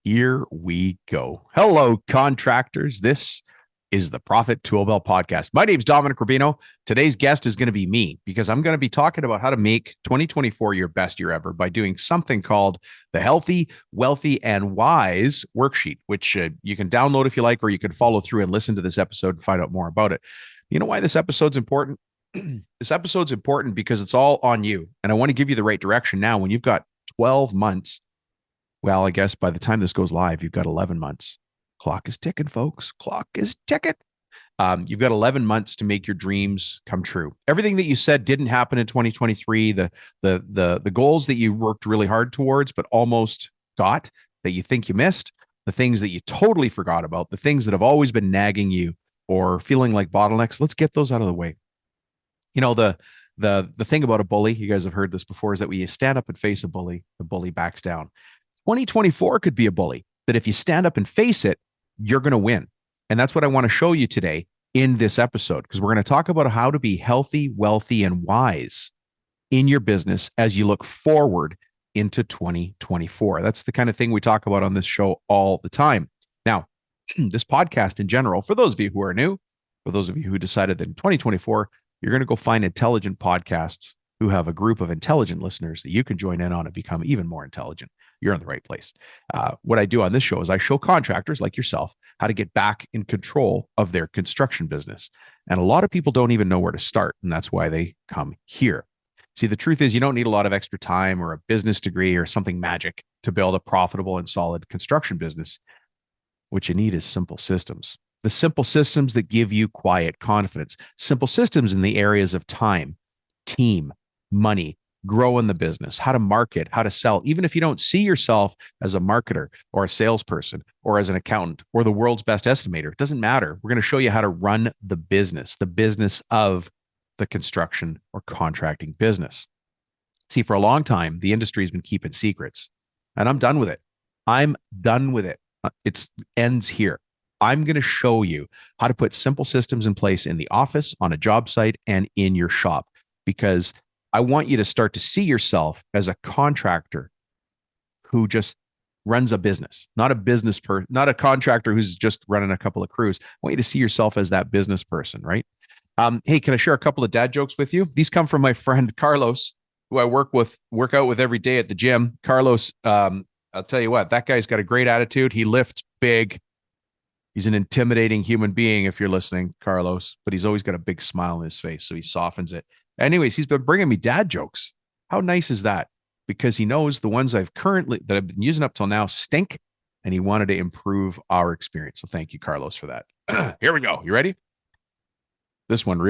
Here we go. Hello, contractors. This is the Profit Tool Belt podcast. My name's Dominic Rubino. Today's guest is going to be me because I'm going to be talking about how to make 2024 your best year ever by doing something called the Healthy, Wealthy, and Wise worksheet, which you can download if you like, or you can follow through and listen to this episode and find out more about it. You know why this episode's important? This episode's important because it's all on you. And I want to give you the right direction now when you've got 12 months. Well, I guess by the time this goes live, you've got 11 months. Clock is ticking, folks. Clock is ticking. You've got 11 months to make your dreams come true. Everything that you said didn't happen in 2023. The goals that you worked really hard towards, but almost got, that you think you missed, the things that you totally forgot about, the things that have always been nagging you or feeling like bottlenecks. Let's get those out of the way. You know, the thing about a bully, you guys have heard this before, is that when you stand up and face a bully, the bully backs down. 2024 could be a bully, that if you stand up and face it, you're going to win. And that's what I want to show you today in this episode, because we're going to talk about how to be healthy, wealthy, and wise in your business as you look forward into 2024. That's the kind of thing we talk about on this show all the time. Now, this podcast in general, for those of you who are new, for those of you who decided that in 2024, you're going to go find intelligent podcasts who have a group of intelligent listeners that you can join in on and become even more intelligent, you're in the right place. What I do on this show is I show contractors like yourself how to get back in control of their construction business. And a lot of people don't even know where to start. And that's why they come here. See, the truth is you don't need a lot of extra time or a business degree or something magic to build a profitable and solid construction business. What you need is simple systems. The simple systems that give you quiet confidence. Simple systems in the areas of time, team, money, grow in the business, how to market, how to sell. Even if you don't see yourself as a marketer or a salesperson or as an accountant or the world's best estimator, it doesn't matter. We're going to show you how to run the business of the construction or contracting business. See, for a long time, the industry has been keeping secrets, and I'm done with it. I'm done with it. It ends here. I'm going to show you how to put simple systems in place in the office, on a job site, and in your shop, because I want you to start to see yourself as a contractor who just runs a business, not a contractor who's just running a couple of crews. I want you to see yourself as that business person, right? Hey, can I share a couple of dad jokes with you? These come from my friend Carlos, who I work out with every day at the gym. Carlos, I'll tell you what, that guy's got a great attitude. He lifts big. He's an intimidating human being if you're listening, Carlos, but he's always got a big smile on his face, so he softens it. Anyways, he's been bringing me dad jokes. How nice is that? Because he knows the ones that I've been using up till now stink, and he wanted to improve our experience. So thank you, Carlos, for that. Here we go. You ready? This one's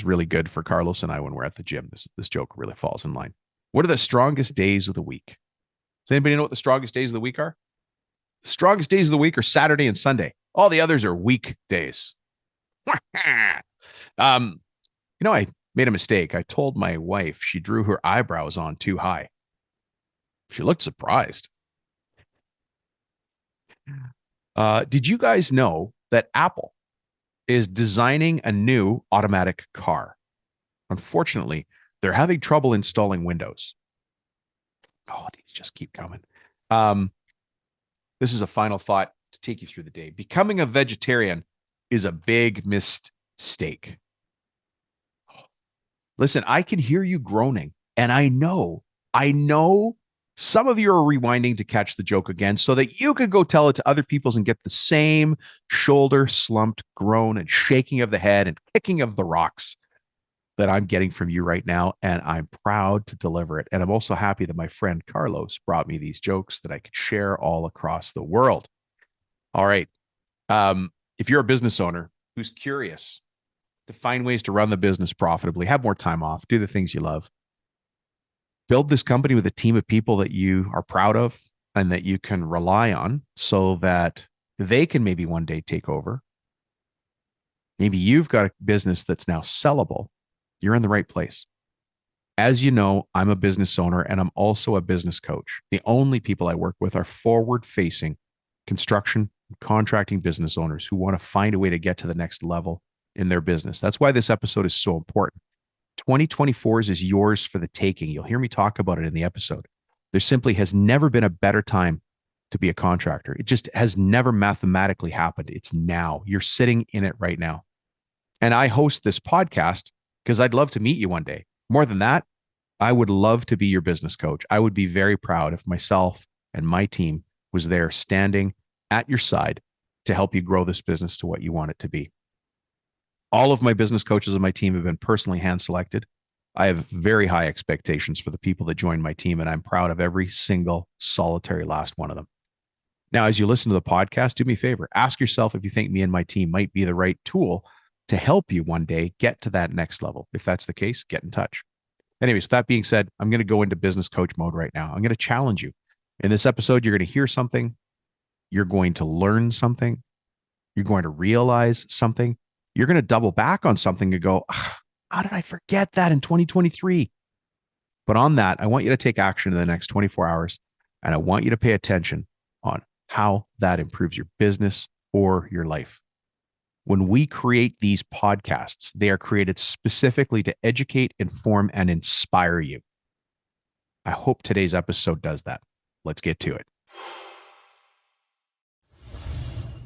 really good for Carlos and I when we're at the gym. This joke really falls in line. What are the strongest days of the week? Does anybody know what the strongest days of the week are? The strongest days of the week are Saturday and Sunday. All the others are weekdays. I made a mistake. I told my wife she drew her eyebrows on too high. She looked surprised. Did you guys know that Apple is designing a new automatic car? Unfortunately, they're having trouble installing Windows. Oh, these just keep coming. This is a final thought to take you through the day. Becoming a vegetarian is a big mistake. Listen, I can hear you groaning, and I know some of you are rewinding to catch the joke again so that you can go tell it to other people and get the same shoulder slumped groan and shaking of the head and kicking of the rocks that I'm getting from you right now, and I'm proud to deliver it. And I'm also happy that my friend Carlos brought me these jokes that I could share all across the world. All right. If you're a business owner who's curious to find ways to run the business profitably, have more time off, do the things you love, build this company with a team of people that you are proud of and that you can rely on so that they can maybe one day take over. Maybe you've got a business that's now sellable. You're in the right place. As you know, I'm a business owner and I'm also a business coach. The only people I work with are forward-facing construction and contracting business owners who want to find a way to get to the next level in their business. That's why this episode is so important. 2024 is yours for the taking. You'll hear me talk about it in the episode. There simply has never been a better time to be a contractor. It just has never mathematically happened. It's now. You're sitting in it right now. And I host this podcast because I'd love to meet you one day. More than that, I would love to be your business coach. I would be very proud if myself and my team was there standing at your side to help you grow this business to what you want it to be. All of my business coaches on my team have been personally hand selected. I have very high expectations for the people that join my team, and I'm proud of every single solitary last one of them. Now, as you listen to the podcast, do me a favor. Ask yourself if you think me and my team might be the right tool to help you one day get to that next level. If that's the case, get in touch. Anyways, with that being said, I'm going to go into business coach mode right now. I'm going to challenge you. In this episode, you're going to hear something. You're going to learn something. You're going to realize something. You're going to double back on something and go, how did I forget that in 2023? But on that, I want you to take action in the next 24 hours. And I want you to pay attention on how that improves your business or your life. When we create these podcasts, they are created specifically to educate, inform, and inspire you. I hope today's episode does that. Let's get to it.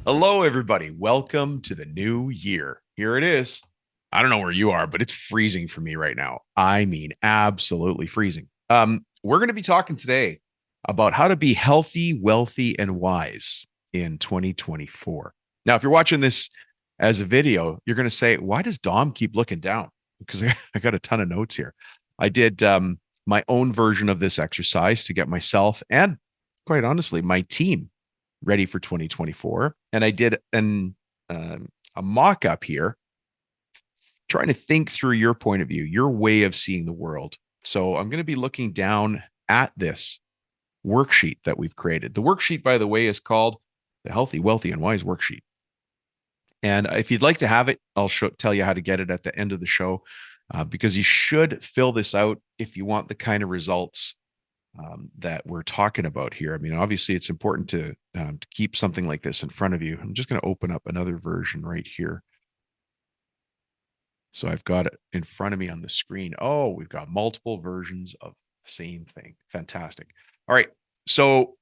Hello, everybody. Welcome to the new year. Here it is. I don't know where you are, but it's freezing for me right now. I mean, absolutely freezing. We're going to be talking today about how to be healthy, wealthy, and wise in 2024. Now, if you're watching this as a video, you're going to say, why does Dom keep looking down? Because I got a ton of notes here. I did my own version of this exercise to get myself and, quite honestly, my team ready for 2024. And I did a mock-up here, trying to think through your point of view, your way of seeing the world. So I'm going to be looking down at this worksheet that we've created. The worksheet, by the way, is called the Healthy, Wealthy, and Wise Worksheet. And if you'd like to have it, I'll tell you how to get it at the end of the show, because you should fill this out if you want the kind of results that we're talking about here. I mean, obviously, it's important to keep something like this in front of you. I'm just going to open up another version right here. So I've got it in front of me on the screen. Oh, we've got multiple versions of the same thing. Fantastic. All right. So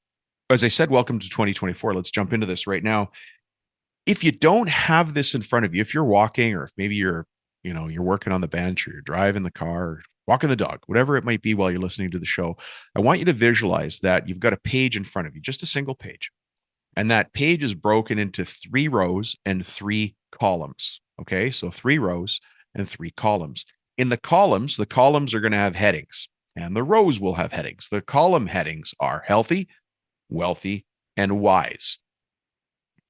as I said, welcome to 2024. Let's jump into this right now. If you don't have this in front of you, if you're walking, or if maybe you're working on the bench, or you're driving the car, or walking the dog, whatever it might be while you're listening to the show, I want you to visualize that you've got a page in front of you, just a single page. And that page is broken into 3 rows and 3 columns. Okay. So 3 rows and 3 columns. In the columns are going to have headings, and the rows will have headings. The column headings are healthy, wealthy, and wise.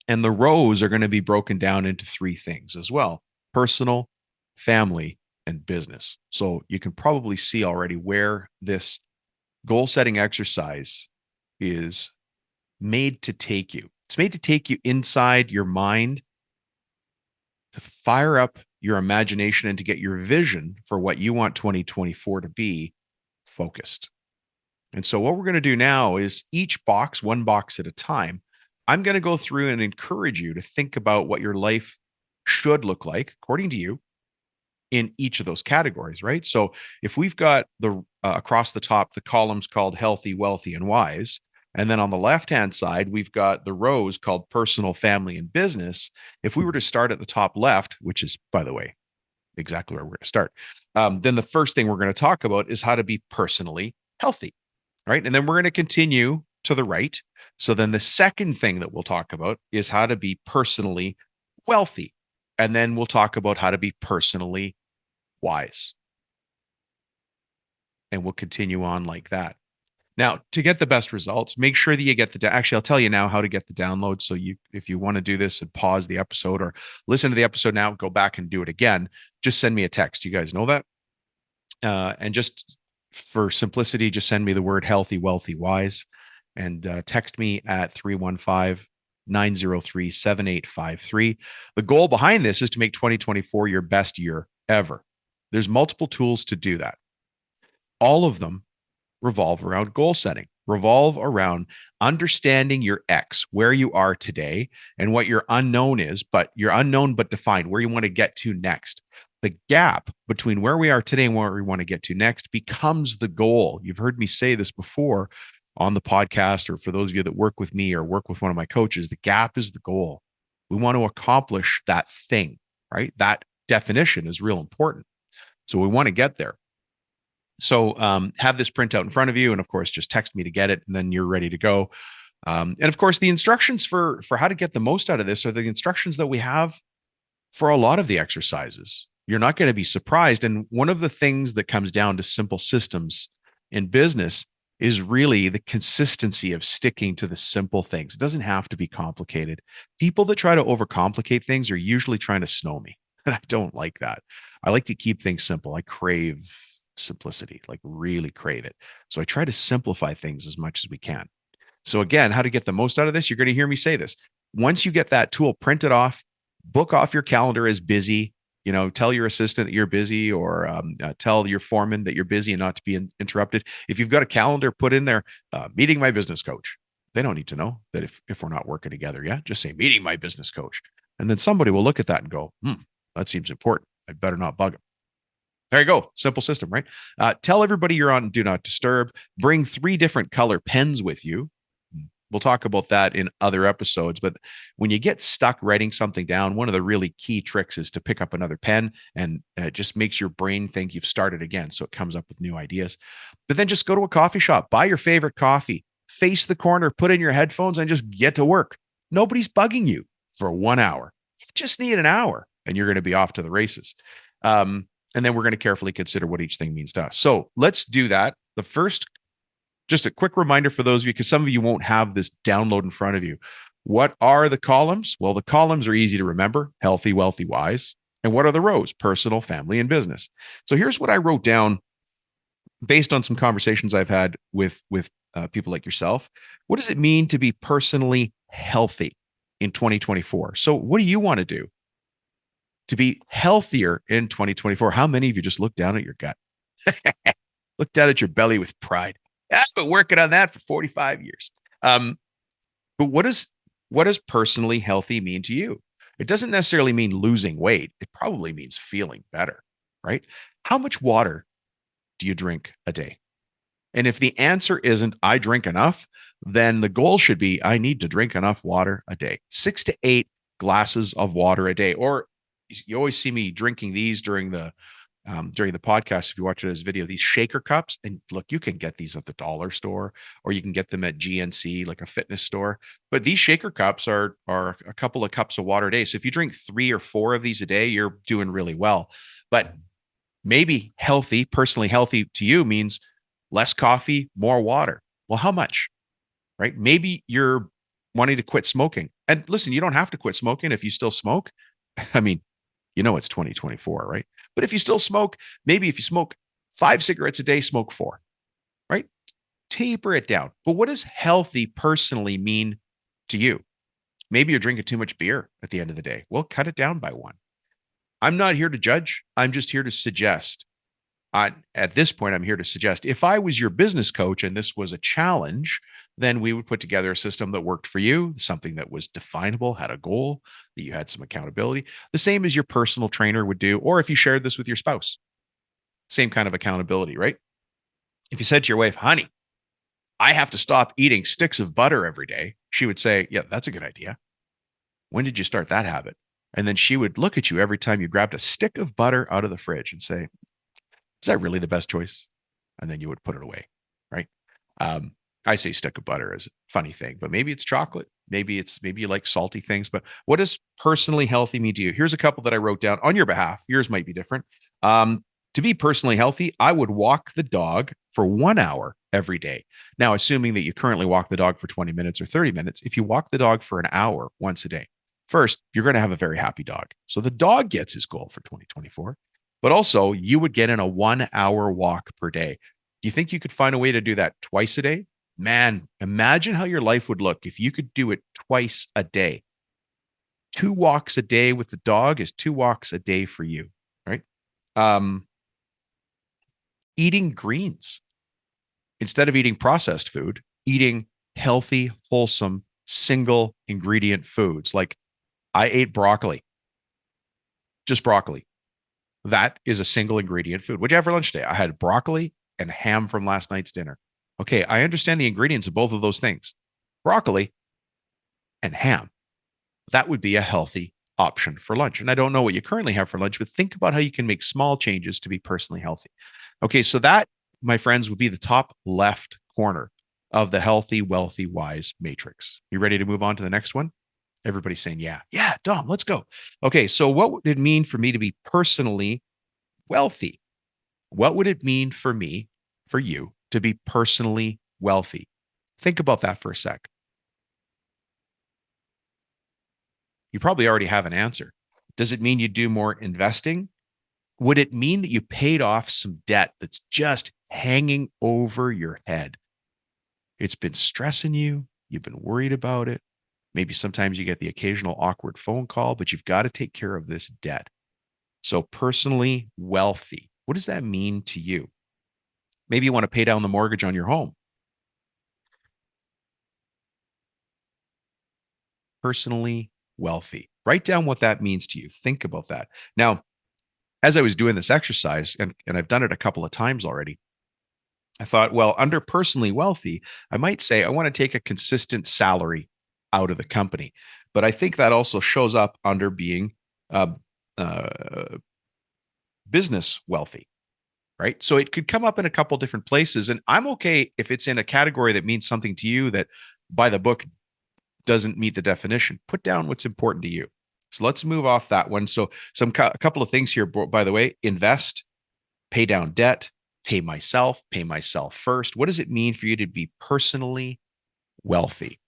And the rows are going to be broken down into 3 things as well: personal, family, and business. So you can probably see already where this goal setting exercise is made to take you. It's made to take you inside your mind, to fire up your imagination, and to get your vision for what you want 2024 to be focused. And so what we're going to do now is each box, one box at a time, I'm going to go through and encourage you to think about what your life should look like, according to you, in each of those categories, right? So if we've got the across the top, the columns called healthy, wealthy, and wise, and then on the left-hand side, we've got the rows called personal, family, and business. If we were to start at the top left, which is, by the way, exactly where we're going to start, then the first thing we're going to talk about is how to be personally healthy, right? And then we're going to continue to the right. So then the second thing that we'll talk about is how to be personally wealthy. And then we'll talk about how to be personally wise. And we'll continue on like that. Now, to get the best results, make sure that you get actually, I'll tell you now how to get the download. So if you want to do this and pause the episode or listen to the episode now, go back and do it again, just send me a text. You guys know that. And just for simplicity, just send me the word healthy, wealthy, wise, and text me at 315-903-7853. The goal behind this is to make 2024 your best year ever. There's multiple tools to do that. All of them revolve around goal setting, revolve around understanding your X, where you are today, and what your unknown is, but your unknown but defined, where you want to get to next. The gap between where we are today and where we want to get to next becomes the goal. You've heard me say this before. on the podcast, or for those of you that work with me or work with one of my coaches, the gap is the goal. We want to accomplish that thing, right? That definition is real important. So we want to get there. So have this printout in front of you, and of course, just text me to get it, and then you're ready to go. And of course, the instructions for how to get the most out of this are the instructions that we have for a lot of the exercises. You're not going to be surprised. And one of the things that comes down to simple systems in business is really the consistency of sticking to the simple things. It doesn't have to be complicated. People that try to overcomplicate things are usually trying to snow me. And I don't like that. I like to keep things simple. I crave simplicity, like really crave it. So I try to simplify things as much as we can. So again, how to get the most out of this, you're going to hear me say this. Once you get that tool printed off, book off your calendar as busy. Tell your assistant that you're busy, or tell your foreman that you're busy and not to be interrupted. If you've got a calendar, put in there, meeting my business coach. They don't need to know that if we're not working together. Yeah. Just say meeting my business coach. And then somebody will look at that and go, that seems important. I better not bug him. There you go. Simple system, right? Tell everybody you're on Do Not Disturb. Bring 3 different color pens with you. We'll talk about that in other episodes. But when you get stuck writing something down, one of the really key tricks is to pick up another pen, and it just makes your brain think you've started again. So it comes up with new ideas. But then just go to a coffee shop, buy your favorite coffee, face the corner, put in your headphones, and just get to work. Nobody's bugging you for 1 hour. You just need an hour, and you're going to be off to the races. And then we're going to carefully consider what each thing means to us. So let's do that. The first, just a quick reminder for those of you, because some of you won't have this download in front of you. What are the columns? Well, the columns are easy to remember: healthy, wealthy, wise. And what are the rows? Personal, family, and business. So here's what I wrote down based on some conversations I've had with people like yourself. What does it mean to be personally healthy in 2024? So what do you want to do to be healthier in 2024? How many of you just look down at your gut? Look down at your belly with pride. I've been working on that for 45 years. But what does personally healthy mean to you? It doesn't necessarily mean losing weight. It probably means feeling better, right? How much water do you drink a day? And if the answer isn't I drink enough, then the goal should be I need to drink enough water a day. 6 to 8 glasses of water a day. Or you always see me drinking these during the podcast. If you watch it as video, these shaker cups, and look, you can get these at the dollar store, or you can get them at GNC, like a fitness store. But these shaker cups are a couple of cups of water a day. So if you drink 3 or 4 of these a day, you're doing really well. But maybe healthy, personally healthy to you means less coffee, more water. Well, how much? Right? Maybe you're wanting to quit smoking. And listen, you don't have to quit smoking if you still smoke. I mean, it's 2024, right? But if you still smoke, maybe if you smoke 5 cigarettes a day, smoke 4, right? Taper it down. But what does healthy personally mean to you? Maybe you're drinking too much beer at the end of the day. Well, cut it down by 1. I'm not here to judge. I'm just here to suggest. At this point, I'm here to suggest if I was your business coach and this was a challenge, then we would put together a system that worked for you, something that was definable, had a goal, that you had some accountability, the same as your personal trainer would do, or if you shared this with your spouse, same kind of accountability, right? If you said to your wife, honey, I have to stop eating sticks of butter every day, she would say, yeah, that's a good idea. When did you start that habit? And then she would look at you every time you grabbed a stick of butter out of the fridge and say, is that really the best choice? And then you would put it away, right? I say stick of butter as a funny thing, but maybe it's chocolate. Maybe you like salty things. But what does personally healthy mean to you? Here's a couple that I wrote down on your behalf. Yours might be different. To be personally healthy, I would walk the dog for 1 hour every day. Now, assuming that you currently walk the dog for 20 minutes or 30 minutes, if you walk the dog for an hour once a day, first, you're going to have a very happy dog. So the dog gets his goal for 2024. But also, you would get in a 1 hour walk per day. Do you think you could find a way to do that twice a day? Man, imagine how your life would look if you could do it twice a day. 2 walks a day with the dog is 2 walks a day for you, right? Eating greens instead of eating processed food, eating healthy, wholesome, single ingredient foods. Like I ate broccoli, just broccoli. That is a single ingredient food. What'd you have for lunch today? I had broccoli and ham from last night's dinner. Okay, I understand the ingredients of both of those things. Broccoli and ham. That would be a healthy option for lunch. And I don't know what you currently have for lunch, but think about how you can make small changes to be personally healthy. Okay, so that, my friends, would be the top left corner of the healthy, wealthy, wise matrix. You ready to move on to the next one? Everybody's saying, yeah, yeah, Dom, let's go. Okay, so what would it mean for me to be personally wealthy? What would it mean for me, for you, to be personally wealthy? Think about that for a sec. You probably already have an answer. Does it mean you do more investing? Would it mean that you paid off some debt that's just hanging over your head? It's been stressing you. You've been worried about it. Maybe sometimes you get the occasional awkward phone call, but you've got to take care of this debt. So, personally wealthy, what does that mean to you? Maybe you want to pay down the mortgage on your home. Personally wealthy. Write down what that means to you. Think about that. Now, as I was doing this exercise, and I've done it a couple of times already, I thought, well, under personally wealthy, I might say I want to take a consistent salary out of the company. But I think that also shows up under being uh, uh, business wealthy, right? So it could come up in a couple different places. And I'm okay if it's in a category that means something to you that by the book doesn't meet the definition. Put down what's important to you. So let's move off that one. So a couple of things here, by the way: invest, pay down debt, pay myself first. What does it mean for you to be personally wealthy?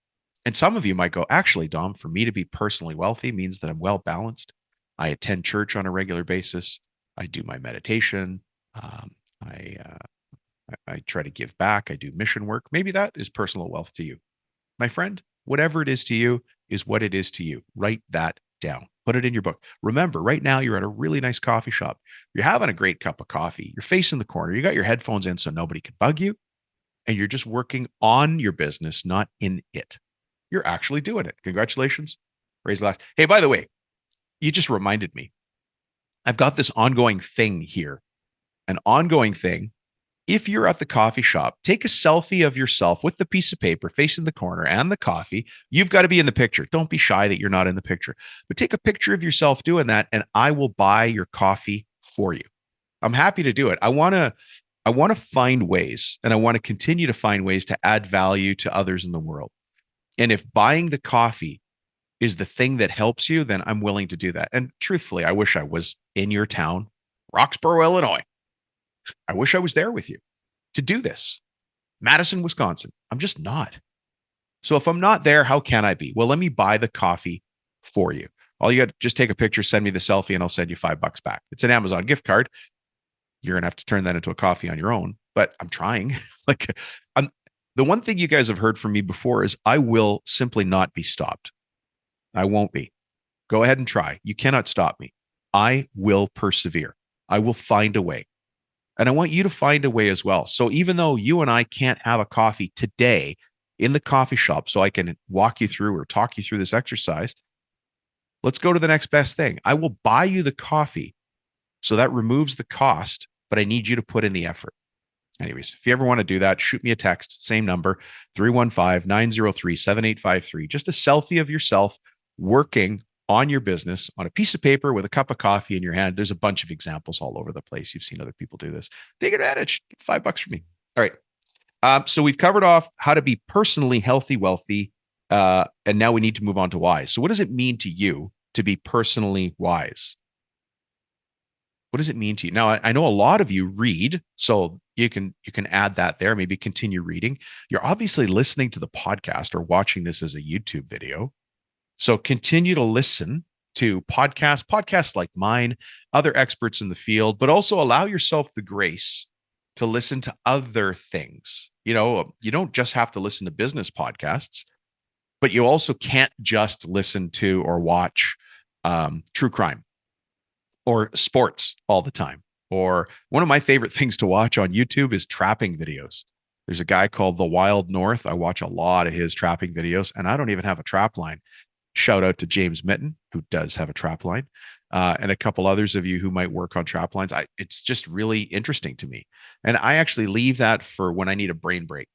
And some of you might go, actually, Dom, for me to be personally wealthy means that I'm well balanced. I attend church on a regular basis. I do my meditation. Um, I, I try to give back. I do mission work. Maybe that is personal wealth to you. My friend, whatever it is to you is what it is to you. Write that down. Put it in your book. Remember, right now you're at a really nice coffee shop. You're having a great cup of coffee. You're facing the corner. You got your headphones in so nobody can bug you. And you're just working on your business, not in it. You're actually doing it. Congratulations. Raise the glass. Hey, by the way, you just reminded me. I've got this ongoing thing here, an ongoing thing. If you're at the coffee shop, take a selfie of yourself with the piece of paper facing the corner and the coffee. You've got to be in the picture. Don't be shy that you're not in the picture, but take a picture of yourself doing that, and I will buy your coffee for you. I'm happy to do it. I want to find ways, and I want to continue to find ways to add value to others in the world. And if buying the coffee is the thing that helps you, then I'm willing to do that. And truthfully, I wish I was in your town, Roxborough, Illinois. I wish I was there with you to do this. Madison, Wisconsin. I'm just not. So if I'm not there, how can I be? Well, let me buy the coffee for you. All you got to just take a picture, send me the selfie, and I'll send you $5 back. It's an Amazon gift card. You're gonna have to turn that into a coffee on your own, but I'm trying. like I'm the one thing you guys have heard from me before is I will simply not be stopped. I won't be. Go ahead and try. You cannot stop me. I will persevere. I will find a way. And I want you to find a way as well. So even though you and I can't have a coffee today in the coffee shop so I can walk you through or talk you through this exercise, let's go to the next best thing. I will buy you the coffee. So that removes the cost, but I need you to put in the effort. Anyways, if you ever want to do that, shoot me a text, same number, 315-903-7853. Just a selfie of yourself working on your business on a piece of paper with a cup of coffee in your hand. There's a bunch of examples all over the place. You've seen other people do this. Take advantage. $5 for me. All right. So we've covered off how to be personally healthy, wealthy, and now we need to move on to wise. So what does it mean to you to be personally wise? What does it mean to you? Now, I know a lot of you read, so you can add that there, maybe continue reading. You're obviously listening to the podcast or watching this as a YouTube video. So continue to listen to podcasts like mine, other experts in the field, but also allow yourself the grace to listen to other things. You don't just have to listen to business podcasts, but you also can't just listen to or watch true crime or sports all the time. Or one of my favorite things to watch on YouTube is trapping videos. There's a guy called The Wild North. I watch a lot of his trapping videos, and I don't even have a trap line. Shout out to James Mitten, who does have a trap line, and a couple others of you who might work on trap lines. It's just really interesting to me. And I actually leave that for when I need a brain break.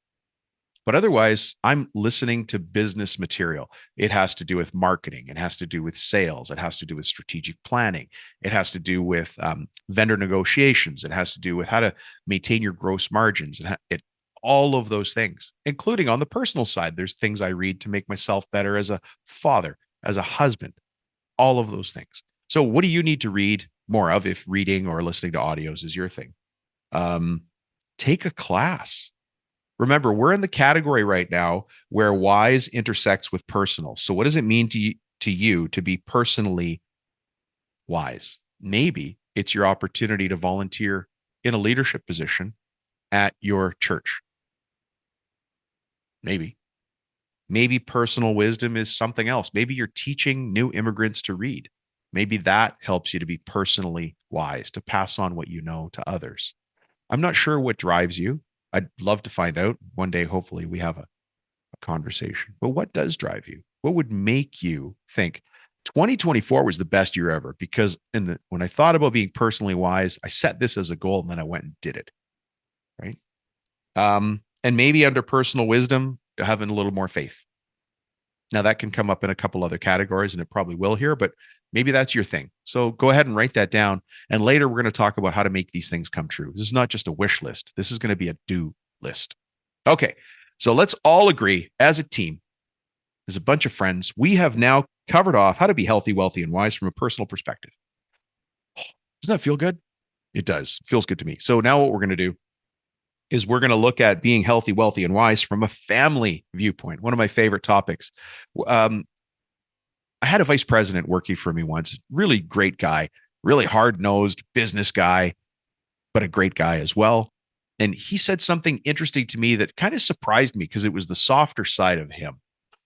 But otherwise, I'm listening to business material. It has to do with marketing. It has to do with sales. It has to do with strategic planning. It has to do with vendor negotiations. It has to do with how to maintain your gross margins. All of those things, including on the personal side. There's things I read to make myself better as a father, as a husband, all of those things. So what do you need to read more of if reading or listening to audios is your thing? Take a class. Remember, we're in the category right now where wise intersects with personal. So what does it mean to you to be personally wise? Maybe it's your opportunity to volunteer in a leadership position at your church. Maybe personal wisdom is something else. Maybe you're teaching new immigrants to read. Maybe that helps you to be personally wise, to pass on what you know to others. I'm not sure what drives you. I'd love to find out one day. Hopefully we have a conversation, but what does drive you? What would make you think 2024 was the best year ever? Because when I thought about being personally wise, I set this as a goal and then I went and did it. Right. And maybe under personal wisdom, having a little more faith. Now that can come up in a couple other categories and it probably will here, but maybe that's your thing. So go ahead and write that down. And later we're going to talk about how to make these things come true. This is not just a wish list. This is going to be a do list. Okay. So let's all agree as a team, as a bunch of friends, we have now covered off how to be healthy, wealthy, and wise from a personal perspective. Doesn't that feel good? It does. It feels good to me. So now what we're going to do is we're going to look at being healthy, wealthy, and wise from a family viewpoint. One of my favorite topics. I had a vice president working for me once, really great guy, really hard-nosed business guy, but a great guy as well. And he said something interesting to me that kind of surprised me because it was the softer side of him.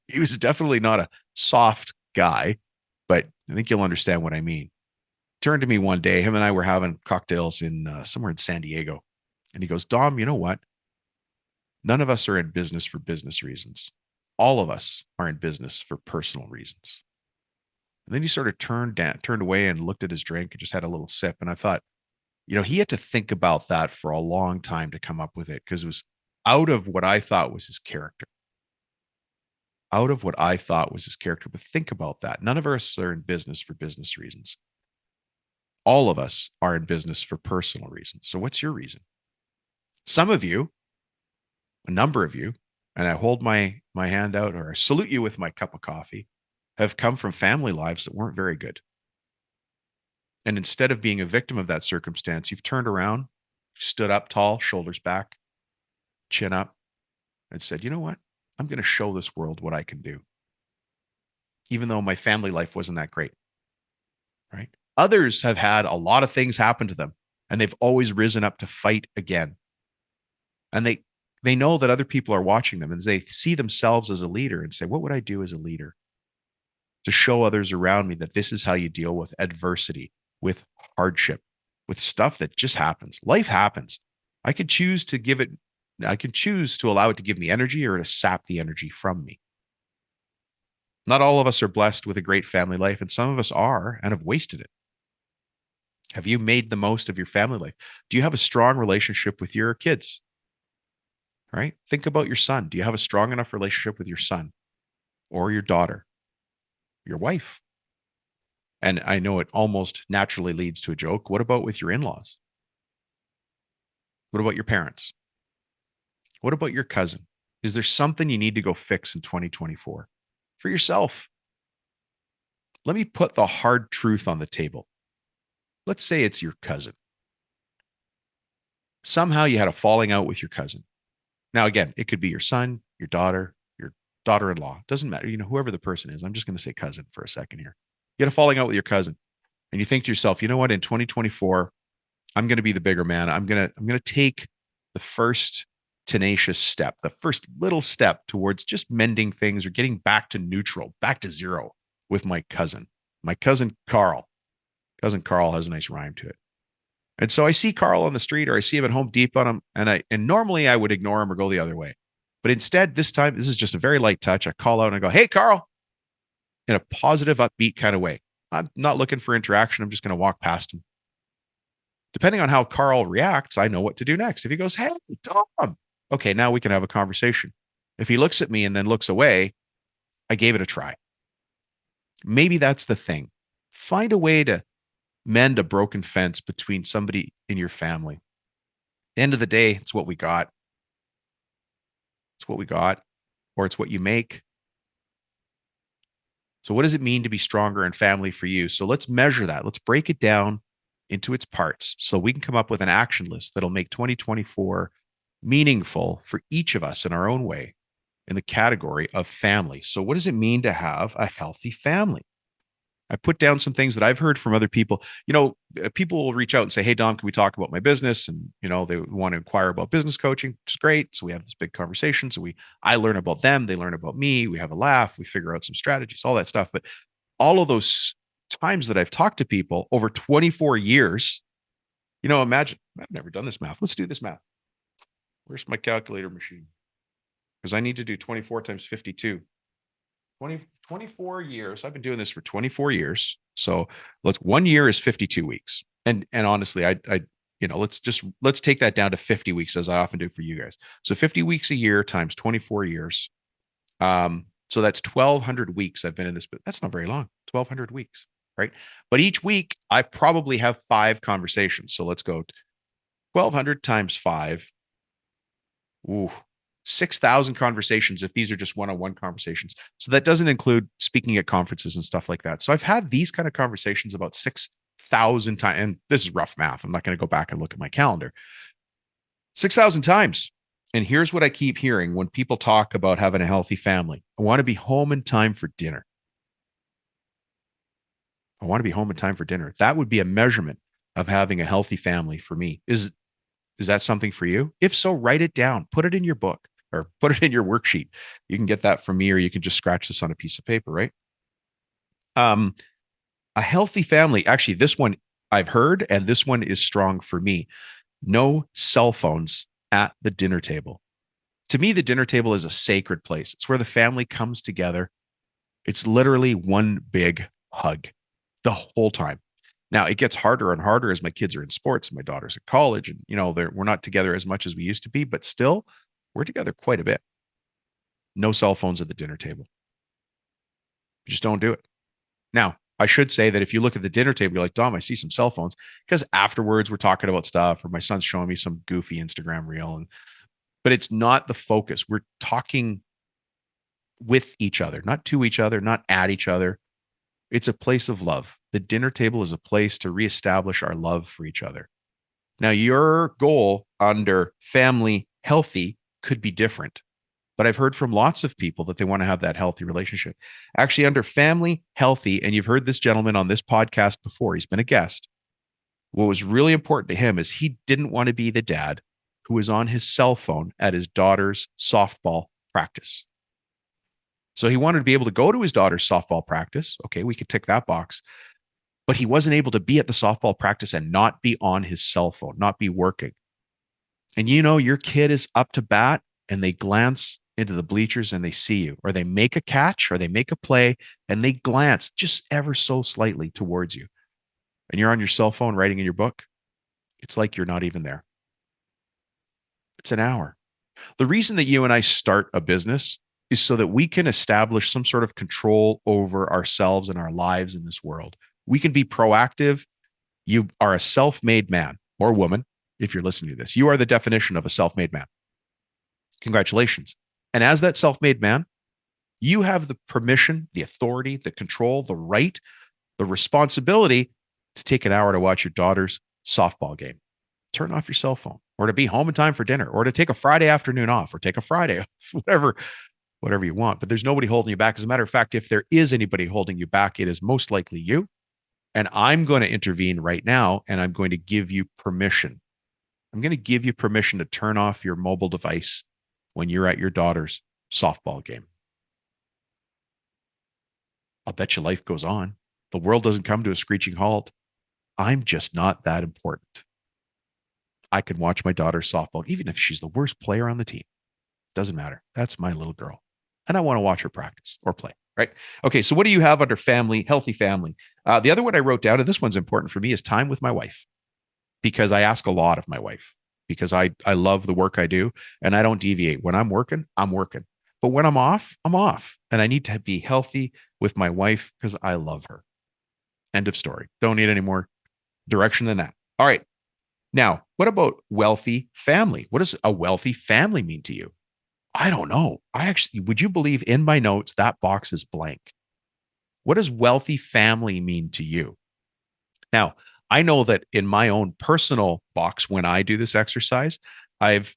He was definitely not a soft guy, but I think you'll understand what I mean. Turned to me one day, him and I were having cocktails in somewhere in San Diego. And he goes, Dom, you know what? None of us are in business for business reasons. All of us are in business for personal reasons. And then he sort of turned away and looked at his drink and just had a little sip. And I thought, he had to think about that for a long time to come up with it because it was out of what I thought was his character. But think about that. None of us are in business for business reasons. All of us are in business for personal reasons. So what's your reason? Some of you, a number of you, and I hold my hand out or I salute you with my cup of coffee, have come from family lives that weren't very good. And instead of being a victim of that circumstance, you've turned around, stood up tall, shoulders back, chin up, and said, you know what? I'm going to show this world what I can do. Even though my family life wasn't that great, right? Others have had a lot of things happen to them and they've always risen up to fight again. And they know that other people are watching them and they see themselves as a leader and say, what would I do as a leader to show others around me that this is how you deal with adversity, with hardship, with stuff that just happens. Life happens. I can choose to allow it to give me energy or to sap the energy from me. Not all of us are blessed with a great family life, and some of us are and have wasted it. Have you made the most of your family life? Do you have a strong relationship with your kids? Right? Think about your son. Do you have a strong enough relationship with your son or your daughter, your wife? And I know it almost naturally leads to a joke. What about with your in-laws? What about your parents? What about your cousin? Is there something you need to go fix in 2024 for yourself? Let me put the hard truth on the table. Let's say it's your cousin. Somehow you had a falling out with your cousin. Now, again, it could be your son, your daughter-in-law. Doesn't matter, whoever the person is. I'm just going to say cousin for a second here. You had a falling out with your cousin, and you think to yourself, you know what? In 2024, I'm going to be the bigger man. I'm going to take the first tenacious step, the first little step towards just mending things or getting back to neutral, back to zero with my cousin Carl. Cousin Carl has a nice rhyme to it. And so I see Carl on the street or I see him at Home Depot and normally I would ignore him or go the other way. But instead, this time, this is just a very light touch. I call out and I go, hey, Carl, in a positive, upbeat kind of way. I'm not looking for interaction. I'm just going to walk past him. Depending on how Carl reacts, I know what to do next. If he goes, hey, Tom, okay, now we can have a conversation. If he looks at me and then looks away, I gave it a try. Maybe that's the thing. Find a way to mend a broken fence between somebody in your family. At the end of the day, it's what we got. It's what we got, or it's what you make. So, what does it mean to be stronger in family for you? So, let's measure that. Let's break it down into its parts so we can come up with an action list that'll make 2024 meaningful for each of us in our own way in the category of family. So, what does it mean to have a healthy family? I put down some things that I've heard from other people. People will reach out and say, "Hey, Dom, can we talk about my business?" And they want to inquire about business coaching, which is great. So we have this big conversation. So I learn about them, they learn about me. We have a laugh. We figure out some strategies, all that stuff. But all of those times that I've talked to people over 24 years, imagine I've never done this math. Let's do this math. Where's my calculator machine? Because I need to do 24 times 52. 24 years. I've been doing this for 24 years. So 1 year is 52 weeks. And honestly, let's take that down to 50 weeks as I often do for you guys. So 50 weeks a year times 24 years. So that's 1,200 weeks I've been in this, but that's not very long. 1,200 weeks, right? But each week I probably have 5 conversations. So let's go 1,200 times 5. Ooh, 6,000 conversations if these are just one-on-one conversations. So that doesn't include speaking at conferences and stuff like that. So I've had these kind of conversations about 6,000 times. And this is rough math. I'm not going to go back and look at my calendar. 6,000 times. And here's what I keep hearing when people talk about having a healthy family. I want to be home in time for dinner. I want to be home in time for dinner. That would be a measurement of having a healthy family for me. Is that something for you? If so, write it down, put it in your book or put it in your worksheet. You can get that from me, or you can just scratch this on a piece of paper, right? A healthy family. Actually, this one I've heard, and this one is strong for me. No cell phones at the dinner table. To me, the dinner table is a sacred place. It's where the family comes together. It's literally one big hug the whole time. Now, it gets harder and harder as my kids are in sports and my daughter's at college, and we're not together as much as we used to be, but still, we're together quite a bit. No cell phones at the dinner table. Just don't do it. Now, I should say that if you look at the dinner table, you're like, Dom, I see some cell phones, because afterwards we're talking about stuff, or my son's showing me some goofy Instagram reel, but it's not the focus. We're talking with each other, not to each other, not at each other. It's a place of love. The dinner table is a place to reestablish our love for each other. Now, your goal under family healthy could be different, but I've heard from lots of people that they want to have that healthy relationship. Actually, under family healthy, and you've heard this gentleman on this podcast before, he's been a guest. What was really important to him is he didn't want to be the dad who was on his cell phone at his daughter's softball practice. So he wanted to be able to go to his daughter's softball practice. Okay, we could tick that box. But he wasn't able to be at the softball practice and not be on his cell phone, not be working. And your kid is up to bat and they glance into the bleachers and they see you, or they make a catch or they make a play and they glance just ever so slightly towards you. And you're on your cell phone writing in your book. It's like you're not even there. It's an hour. The reason that you and I start a business is so that we can establish some sort of control over ourselves and our lives in this world. We can be proactive. You are a self-made man or woman. If you're listening to this, you are the definition of a self-made man. Congratulations. And as that self-made man, you have the permission, the authority, the control, the right, the responsibility to take an hour to watch your daughter's softball game. Turn off your cell phone, or to be home in time for dinner, or to take a Friday afternoon off, or take a Friday off, whatever you want. But there's nobody holding you back. As a matter of fact, if there is anybody holding you back, it is most likely you. And I'm going to intervene right now, and I'm going to give you permission. I'm going to give you permission to turn off your mobile device when you're at your daughter's softball game. I'll bet you life goes on. The world doesn't come to a screeching halt. I'm just not that important. I can watch my daughter's softball, even if she's the worst player on the team. Doesn't matter. That's my little girl. And I want to watch her practice or play, right? Okay, so what do you have under family, healthy family? The other one I wrote down, and this one's important for me, is time with my wife, because I ask a lot of my wife, because I love the work I do and I don't deviate. When I'm working, I'm working. But when I'm off, I'm off. And I need to be healthy with my wife because I love her. End of story. Don't need any more direction than that. All right. Now, what about wealthy family? What does a wealthy family mean to you? I don't know. Would you believe in my notes that box is blank? What does wealthy family mean to you? Now, I know that in my own personal box, when I do this exercise, I've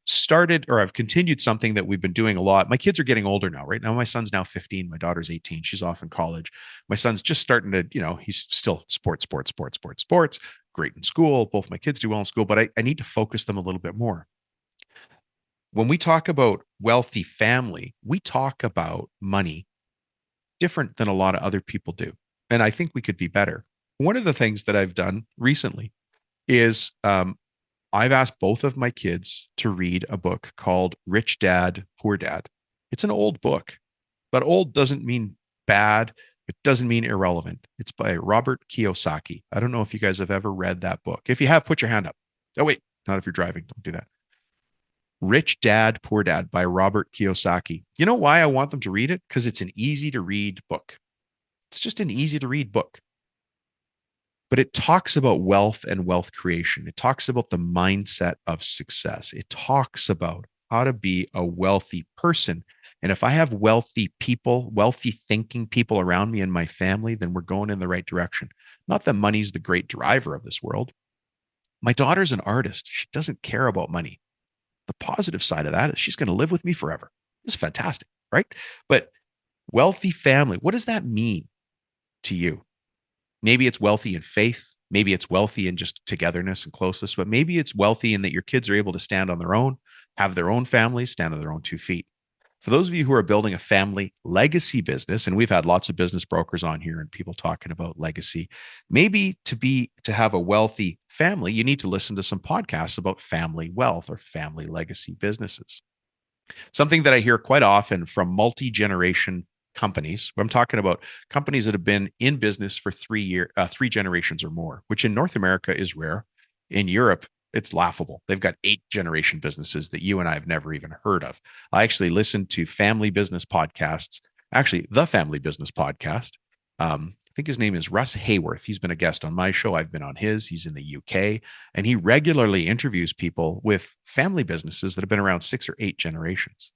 continued something that we've been doing a lot. My kids are getting older now, right? Now, my son's now 15. My daughter's 18. She's off in college. My son's just starting to, he's still sports, great in school. Both my kids do well in school, but I need to focus them a little bit more. When we talk about wealthy family, we talk about money different than a lot of other people do. And I think we could be better. One of the things that I've done recently is I've asked both of my kids to read a book called Rich Dad, Poor Dad. It's an old book, but old doesn't mean bad. It doesn't mean irrelevant. It's by Robert Kiyosaki. I don't know if you guys have ever read that book. If you have, put your hand up. Oh, wait, not if you're driving. Don't do that. Rich Dad, Poor Dad by Robert Kiyosaki. You know why I want them to read it? Because it's an easy to read book. It's just an easy to read book. But it talks about wealth and wealth creation. It talks about the mindset of success. It talks about how to be a wealthy person. And if I have wealthy people, wealthy thinking people around me and my family, then we're going in the right direction. Not that money's the great driver of this world. My daughter's an artist. She doesn't care about money. The positive side of that is she's going to live with me forever. It's fantastic, right? But wealthy family, what does that mean to you? Maybe it's wealthy in faith. Maybe it's wealthy in just togetherness and closeness, but maybe it's wealthy in that your kids are able to stand on their own, have their own families, stand on their own 2 feet. For those of you who are building a family legacy business, and we've had lots of business brokers on here and people talking about legacy, maybe to have a wealthy family, you need to listen to some podcasts about family wealth or family legacy businesses. Something that I hear quite often from multi-generation companies. I'm talking about companies that have been in business for 3 generations or more, which in North America is rare. In Europe, it's laughable. They've got 8-generation businesses that you and I have never even heard of. I actually listened to family business podcasts, actually the family business podcast. I think his name is Russ Hayworth. He's been a guest on my show. I've been on his. He's in the UK, and he regularly interviews people with family businesses that have been around 6 or 8 generations.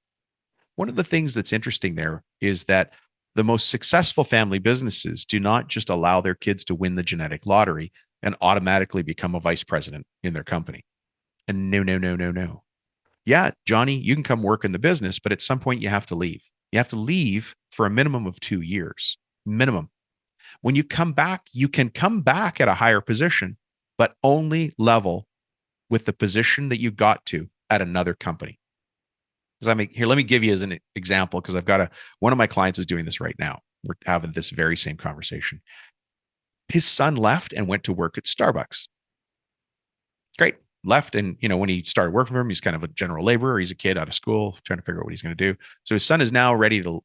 One of the things that's interesting there is that the most successful family businesses do not just allow their kids to win the genetic lottery and automatically become a vice president in their company. And no. Yeah, Johnny, you can come work in the business, but at some point you have to leave. You have to leave for a minimum of 2 years, minimum. When you come back, you can come back at a higher position, but only level with the position that you got to at another company. Here, let me give you as an example, because I've got one of my clients is doing this right now. We're having this very same conversation. His son left and went to work at Starbucks. Great. Left. And, when he started working for him, he's kind of a general laborer. He's a kid out of school trying to figure out what he's going to do. So his son is now ready to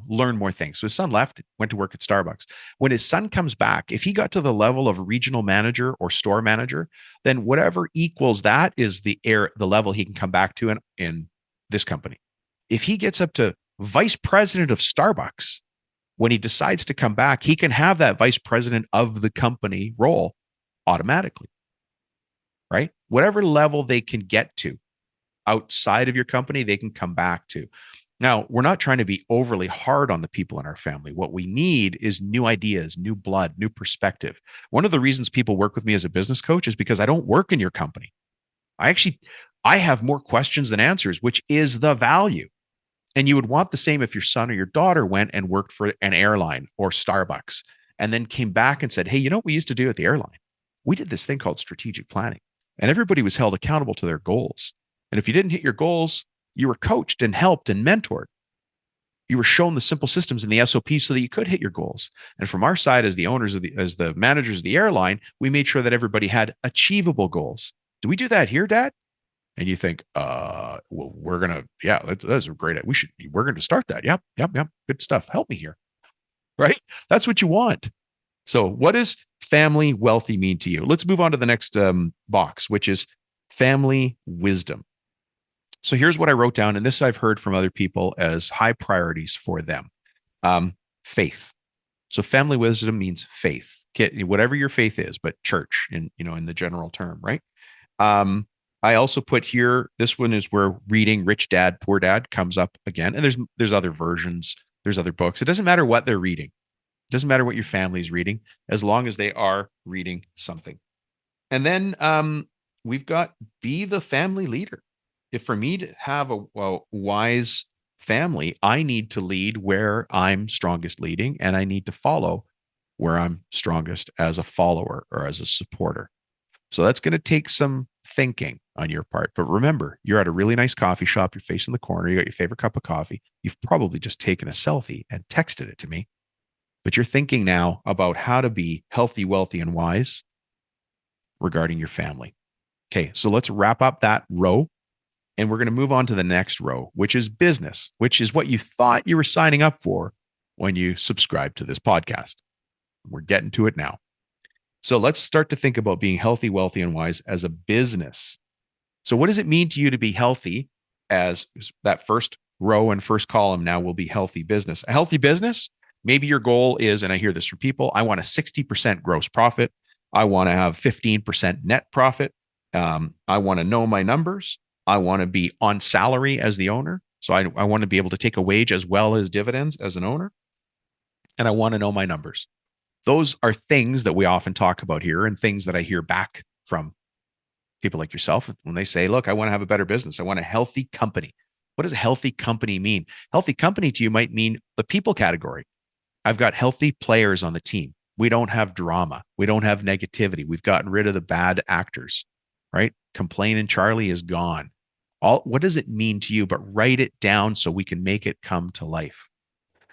learn more things. So his son left, went to work at Starbucks. When his son comes back, if he got to the level of regional manager or store manager, then whatever equals that is the level he can come back to in this company. If he gets up to vice president of Starbucks, when he decides to come back, he can have that vice president of the company role automatically, right? Whatever level they can get to outside of your company, they can come back to. Now, we're not trying to be overly hard on the people in our family. What we need is new ideas, new blood, new perspective. One of the reasons people work with me as a business coach is because I don't work in your company. I have more questions than answers, which is the value. And you would want the same if your son or your daughter went and worked for an airline or Starbucks and then came back and said, hey, you know what we used to do at the airline? We did this thing called strategic planning, and everybody was held accountable to their goals. And if you didn't hit your goals, you were coached and helped and mentored. You were shown the simple systems and the SOPs so that you could hit your goals. And from our side, as the owners as the managers of the airline, we made sure that everybody had achievable goals. Do we do that here, Dad? And you think, well, that's a great, we're going to start that. Yep. Good stuff. Help me here. Right? That's what you want. So what does family wealthy mean to you? Let's move on to the next box, which is family wisdom. So here's what I wrote down, and this I've heard from other people as high priorities for them. Faith. So family wisdom means faith. Whatever your faith is, but church in the general term, right? Um, I also put here, this one is where reading Rich Dad, Poor Dad comes up again. And there's other versions, there's other books. It doesn't matter what they're reading. It doesn't matter what your family's reading, as long as they are reading something. And then we've got be the family leader. If for me to have a wise family, I need to lead where I'm strongest leading, and I need to follow where I'm strongest as a follower or as a supporter. So that's going to take some thinking on your part. But remember, you're at a really nice coffee shop, you're facing the corner, you got your favorite cup of coffee. You've probably just taken a selfie and texted it to me. But you're thinking now about how to be healthy, wealthy, and wise regarding your family. Okay, so let's wrap up that row and we're going to move on to the next row, which is business, which is what you thought you were signing up for when you subscribed to this podcast. We're getting to it now. So let's start to think about being healthy, wealthy, and wise as a business. So what does it mean to you to be healthy? As that first row and first column now will be healthy business. A healthy business, maybe your goal is, and I hear this from people, I want a 60% gross profit. I want to have 15% net profit. I want to know my numbers. I want to be on salary as the owner. So I want to be able to take a wage as well as dividends as an owner. And I want to know my numbers. Those are things that we often talk about here and things that I hear back from people like yourself when they say, look, I want to have a better business. I want a healthy company. What does a healthy company mean? Healthy company to you might mean the people category. I've got healthy players on the team. We don't have drama. We don't have negativity. We've gotten rid of the bad actors, right? Complaining Charlie is gone. What does it mean to you? But write it down so we can make it come to life.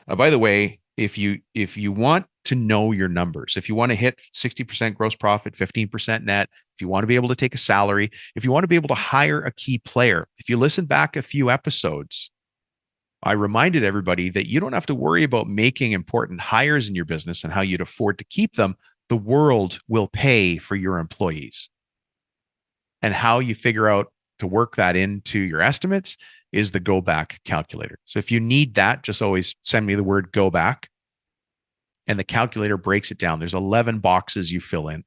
By the way, if you want to know your numbers, if you want to hit 60% gross profit, 15% net, if you want to be able to take a salary, if you want to be able to hire a key player, if you listen back a few episodes, I reminded everybody that you don't have to worry about making important hires in your business and how you'd afford to keep them. The world will pay for your employees. And how you figure out to work that into your estimates is the go back calculator. So if you need that, just always send me the word go back. And the calculator breaks it down. There's 11 boxes you fill in.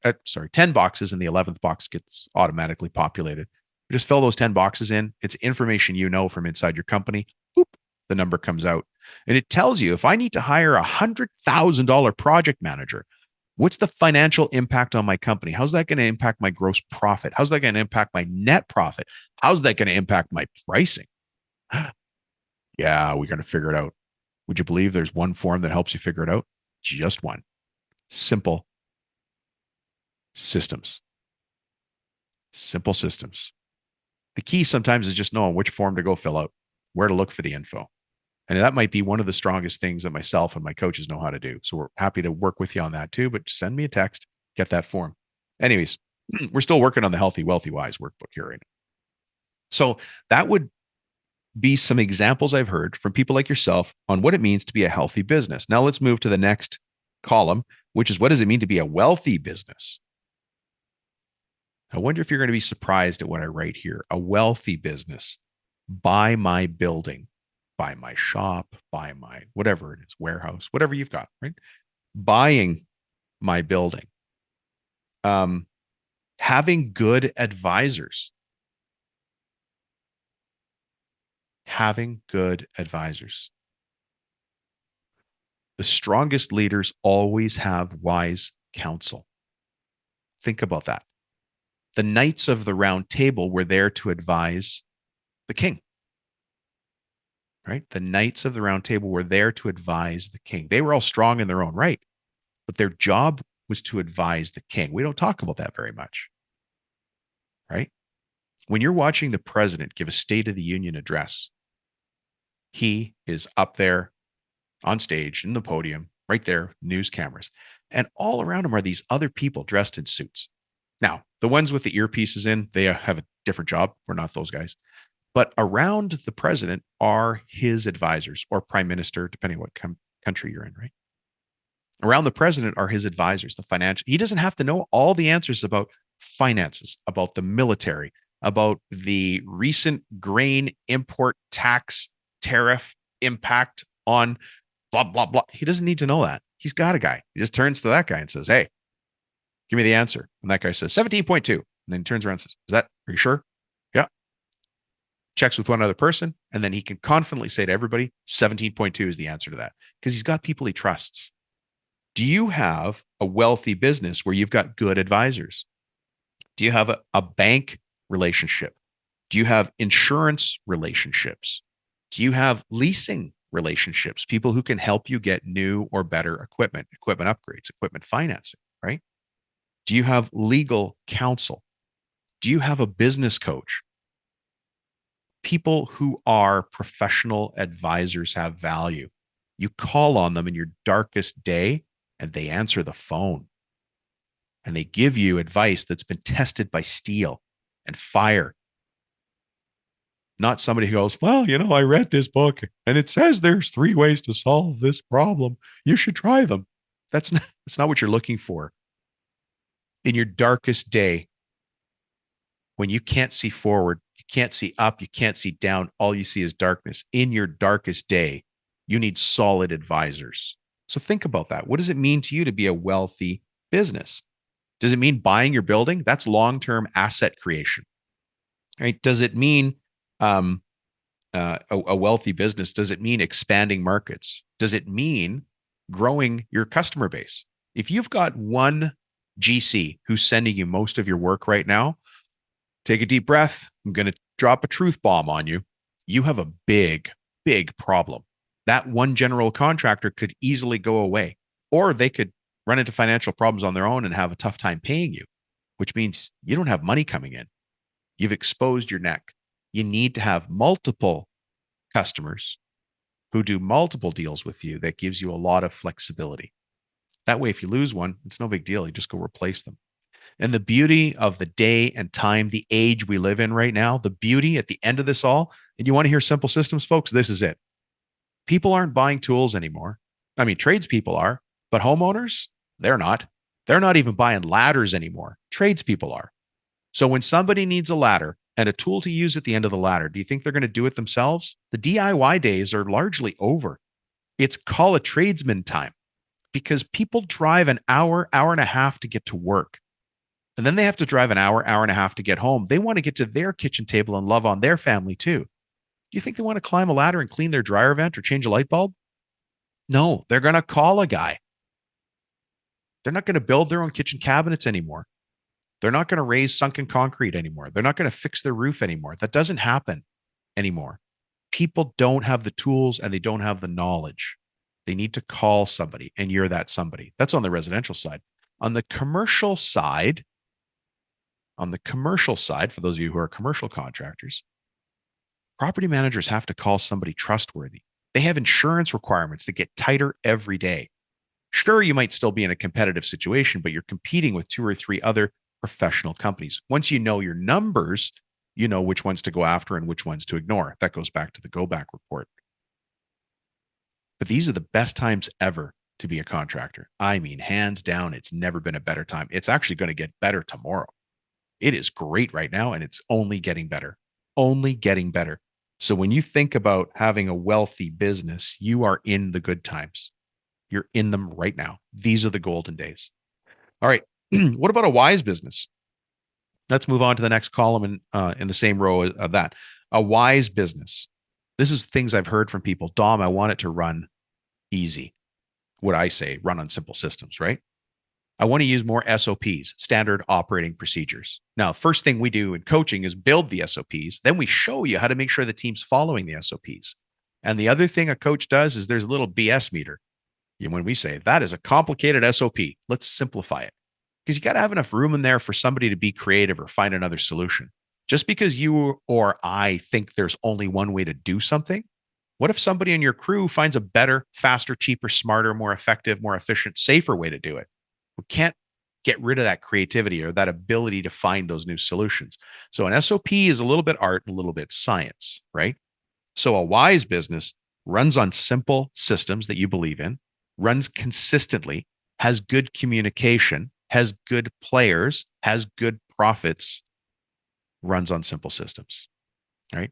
10 boxes, and the 11th box gets automatically populated. You just fill those 10 boxes in. It's information you know from inside your company. Boop, the number comes out. And it tells you if I need to hire a $100,000 project manager, what's the financial impact on my company? How's that going to impact my gross profit? How's that going to impact my net profit? How's that going to impact my pricing? Yeah, we're going to figure it out. Would you believe there's one form that helps you figure it out? Just one. Simple systems. Simple systems. The key sometimes is just knowing which form to go fill out, where to look for the info. And that might be one of the strongest things that myself and my coaches know how to do. So we're happy to work with you on that too, but send me a text, get that form. Anyways, we're still working on the Healthy, Wealthy, Wise workbook here right now. So that would be some examples I've heard from people like yourself on what it means to be a healthy business. Now let's move to the next column, which is what does it mean to be a wealthy business? I wonder if you're going to be surprised at what I write here. A wealthy business. Buy my building, buy my shop, buy my whatever it is, warehouse, whatever you've got, right? Buying my building. Having good advisors. Having good advisors. The strongest leaders always have wise counsel. Think about that. The knights of the round table were there to advise the king, right? The knights of the round table were there to advise the king. They were all strong in their own right, but their job was to advise the king. We don't talk about that very much, right? When you're watching the president give a State of the Union address, he is up there on stage in the podium, right there, news cameras. And all around him are these other people dressed in suits. Now, the ones with the earpieces in, they have a different job. We're not those guys. But around the president are his advisors or prime minister, depending on what country you're in, right? Around the president are his advisors, the financial. He doesn't have to know all the answers about finances, about the military, about the recent grain import tax tariff impact on blah, blah, blah. He doesn't need to know that. He's got a guy. He just turns to that guy and says, hey, give me the answer. And that guy says 17.2. And then he turns around and says, are you sure? Yeah. Checks with one other person. And then he can confidently say to everybody, 17.2 is the answer to that because he's got people he trusts. Do you have a wealthy business where you've got good advisors? Do you have a bank relationship? Do you have insurance relationships? Do you have leasing relationships? People who can help you get new or better equipment upgrades, equipment financing, right? Do you have legal counsel? Do you have a business coach? People who are professional advisors have value. You call on them in your darkest day and they answer the phone and they give you advice that's been tested by steel and fire. Not somebody who goes, well, I read this book and it says there's 3 ways to solve this problem. You should try them. That's not what you're looking for. In your darkest day, when you can't see forward, you can't see up, you can't see down, all you see is darkness. In your darkest day, you need solid advisors. So think about that. What does it mean to you to be a wealthy business? Does it mean buying your building? That's long-term asset creation, right? Does it mean a wealthy business? Does it mean expanding markets? Does it mean growing your customer base? If you've got one GC who's sending you most of your work right now, take a deep breath. I'm going to drop a truth bomb on you. You have a big, big problem. That one general contractor could easily go away, or they could run into financial problems on their own and have a tough time paying you, which means you don't have money coming in. You've exposed your neck. You need to have multiple customers who do multiple deals with you. That gives you a lot of flexibility. That way, if you lose one, it's no big deal. You just go replace them. And the beauty of the day and time, the age we live in right now, the beauty at the end of this all, and you want to hear simple systems, folks, this is it. People aren't buying tools anymore. I mean, tradespeople are, but homeowners, they're not. They're not even buying ladders anymore. Tradespeople are. So when somebody needs a ladder and a tool to use at the end of the ladder, do you think they're going to do it themselves? The DIY days are largely over. It's call a tradesman time because people drive an hour, hour and a half to get to work. And then they have to drive an hour, hour and a half to get home. They want to get to their kitchen table and love on their family too. Do you think they want to climb a ladder and clean their dryer vent or change a light bulb? No, they're going to call a guy. They're not going to build their own kitchen cabinets anymore. They're not going to raise sunken concrete anymore. They're not going to fix their roof anymore. That doesn't happen anymore. People don't have the tools and they don't have the knowledge. They need to call somebody, and you're that somebody. That's on the residential side. On the commercial side, for those of you who are commercial contractors, property managers have to call somebody trustworthy. They have insurance requirements that get tighter every day. Sure, you might still be in a competitive situation, but you're competing with 2 or 3 other professional companies. Once you know your numbers, you know which ones to go after and which ones to ignore. That goes back to the Go Back report. But these are the best times ever to be a contractor. I mean, hands down, it's never been a better time. It's actually going to get better tomorrow. It is great right now, and it's only getting better, only getting better. So when you think about having a wealthy business, you are in the good times. You're in them right now. These are the golden days. All right. What about a wise business? Let's move on to the next column in the same row of that. A wise business. This is things I've heard from people. Dom, I want it to run easy. What I say, run on simple systems, right? I want to use more SOPs, standard operating procedures. Now, first thing we do in coaching is build the SOPs. Then we show you how to make sure the team's following the SOPs. And the other thing a coach does is there's a little BS meter. When we say that is a complicated SOP, let's simplify it. Because you got to have enough room in there for somebody to be creative or find another solution. Just because you or I think there's only one way to do something, what if somebody in your crew finds a better, faster, cheaper, smarter, more effective, more efficient, safer way to do it? We can't get rid of that creativity or that ability to find those new solutions. So an SOP is a little bit art and a little bit science, right? So a wise business runs on simple systems that you believe in, runs consistently, has good communication, has good players, has good profits, runs on simple systems, right?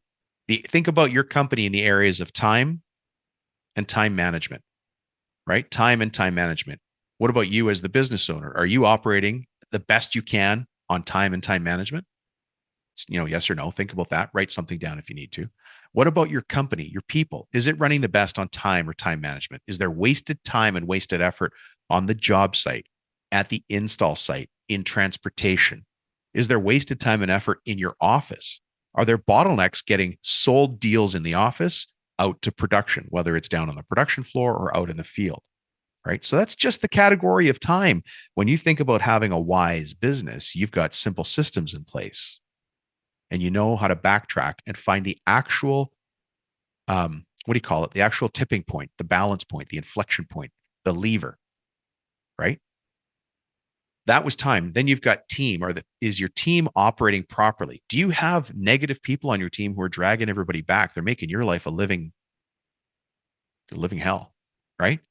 Think about your company in the areas of time and time management, right? Time and time management. What about you as the business owner? Are you operating the best you can on time and time management? Yes or no. Think about that. Write something down if you need to. What about your company, your people? Is it running the best on time or time management? Is there wasted time and wasted effort on the job site, at the install site, in transportation? Is there wasted time and effort in your office? Are there bottlenecks getting sold deals in the office out to production, whether it's down on the production floor or out in the field? Right. So that's just the category of time. When you think about having a wise business, you've got simple systems in place and you know how to backtrack and find the actual, what do you call it? The actual tipping point, the balance point, the inflection point, the lever, right? That was time. Then you've got team, is your team operating properly? Do you have negative people on your team who are dragging everybody back? They're making your life a living hell, right?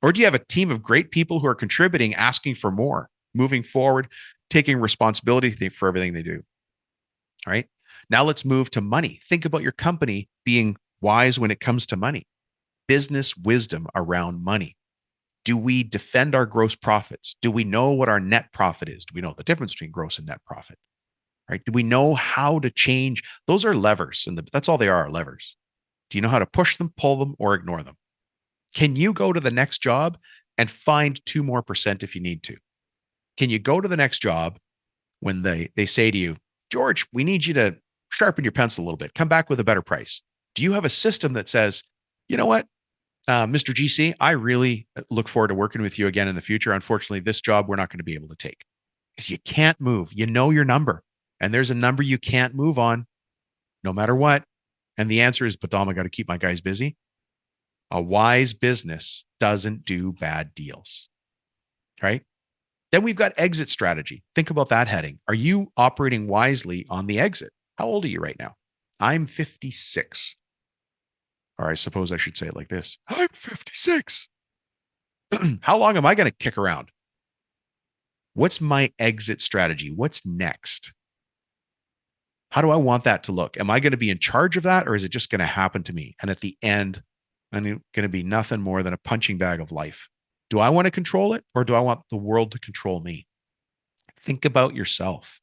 Or do you have a team of great people who are contributing, asking for more, moving forward, taking responsibility for everything they do? All right. Now let's move to money. Think about your company being wise when it comes to money. Business wisdom around money. Do we defend our gross profits? Do we know what our net profit is? Do we know the difference between gross and net profit? Right? Do we know how to change? Those are levers, and that's all they are levers. Do you know how to push them, pull them, or ignore them? Can you go to the next job and find 2% more if you need to? Can you go to the next job when they say to you, George, we need you to sharpen your pencil a little bit, come back with a better price? Do you have a system that says, you know what, Mr. GC, I really look forward to working with you again in the future. Unfortunately, this job we're not going to be able to take because you can't move. You know your number, and there's a number you can't move on no matter what. And the answer is, but Dom, I got to keep my guys busy. A wise business doesn't do bad deals, right? Then we've got exit strategy. Think about that heading. Are you operating wisely on the exit? How old are you right now? I'm 56. Or I suppose I should say it like this. I'm 56. How long am I going to kick around? What's my exit strategy? What's next? How do I want that to look? Am I going to be in charge of that, or is it just going to happen to me? And at the end, I'm going to be nothing more than a punching bag of life. Do I want to control it, or do I want the world to control me? Think about yourself.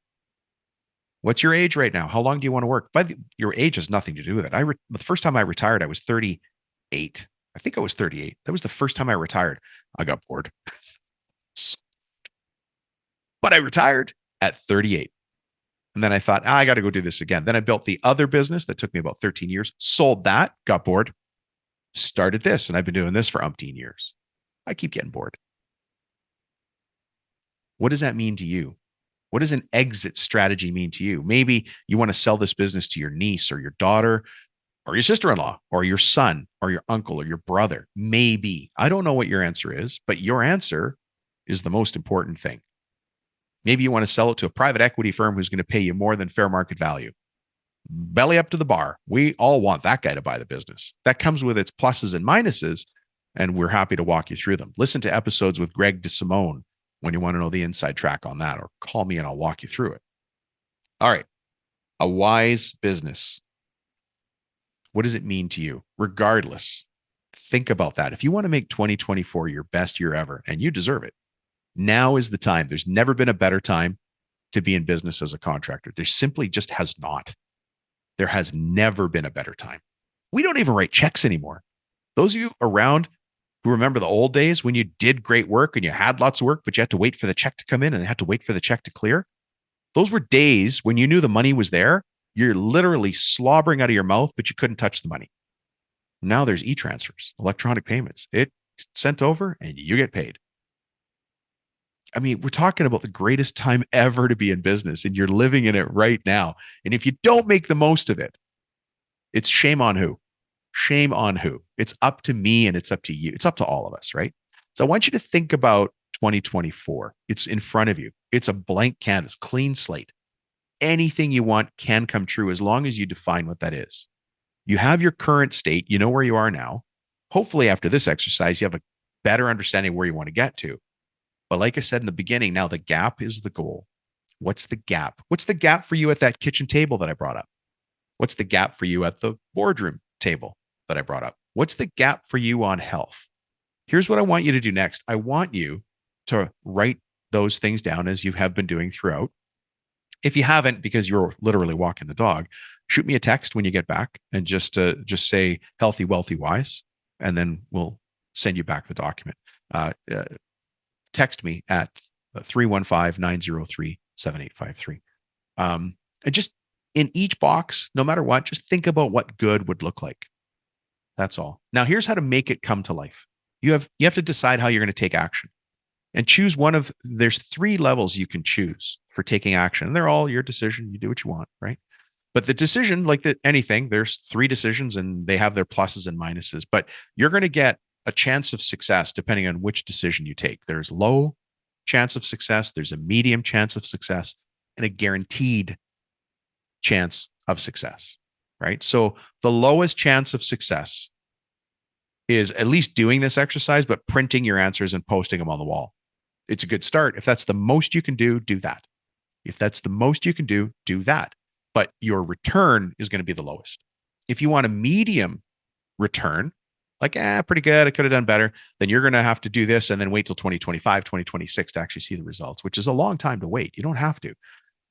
What's your age right now? How long do you want to work? Your age has nothing to do with it. The first time I retired, I was 38. I think I was 38. That was the first time I retired. I got bored. But I retired at 38. And then I thought, I got to go do this again. Then I built the other business that took me about 13 years, sold that, got bored, started this, and I've been doing this for umpteen years. I keep getting bored. What does that mean to you? What does an exit strategy mean to you? Maybe you want to sell this business to your niece or your daughter or your sister-in-law or your son or your uncle or your brother. Maybe. I don't know what your answer is, but your answer is the most important thing. Maybe you want to sell it to a private equity firm who's going to pay you more than fair market value. Belly up to the bar. We all want that guy to buy the business. That comes with its pluses and minuses, and we're happy to walk you through them. Listen to episodes with Greg DeSimone when you want to know the inside track on that, or call me and I'll walk you through it. All right. A wise business. What does it mean to you? Regardless, think about that. If you want to make 2024 your best year ever, and you deserve it, now is the time. There's never been a better time to be in business as a contractor. There simply just has not. There has never been a better time. We don't even write checks anymore. Those of you around who remember the old days when you did great work and you had lots of work, but you had to wait for the check to come in and had to wait for the check to clear. Those were days when you knew the money was there. You're literally slobbering out of your mouth, but you couldn't touch the money. Now there's e-transfers, electronic payments. It's sent over and you get paid. I mean, we're talking about the greatest time ever to be in business, and you're living in it right now. And if you don't make the most of it, it's shame on who? Shame on who? It's up to me and it's up to you. It's up to all of us, right? So I want you to think about 2024. It's in front of you. It's a blank canvas, clean slate. Anything you want can come true as long as you define what that is. You have your current state. You know where you are now. Hopefully, after this exercise, you have a better understanding where you want to get to. But like I said in the beginning, now the gap is the goal. What's the gap? What's the gap for you at that kitchen table that I brought up? What's the gap for you at the boardroom table that I brought up? What's the gap for you on health? Here's what I want you to do next. I want you to write those things down as you have been doing throughout. If you haven't, because you're literally walking the dog, shoot me a text when you get back and just say healthy, wealthy, wise, and then we'll send you back the document. Text me at 315-903-7853. And just in each box, no matter what, just think about what good would look like. That's all. Now, here's how to make it come to life. You have to decide how you're going to take action and choose one of, there's 3 levels you can choose for taking action. And they're all your decision. You do what you want, right? But the decision, like anything, there's 3 decisions and they have their pluses and minuses, but you're going to get a chance of success depending on which decision you take. There's low chance of success, there's a medium chance of success, and a guaranteed chance of success, right? So the lowest chance of success is at least doing this exercise, but printing your answers and posting them on the wall. It's a good start. If that's the most you can do, do that. If that's the most you can do that. But your return is going to be the lowest. If you want a medium return, like, pretty good, I could have done better, then you're going to have to do this and then wait till 2025, 2026 to actually see the results, which is a long time to wait. You don't have to.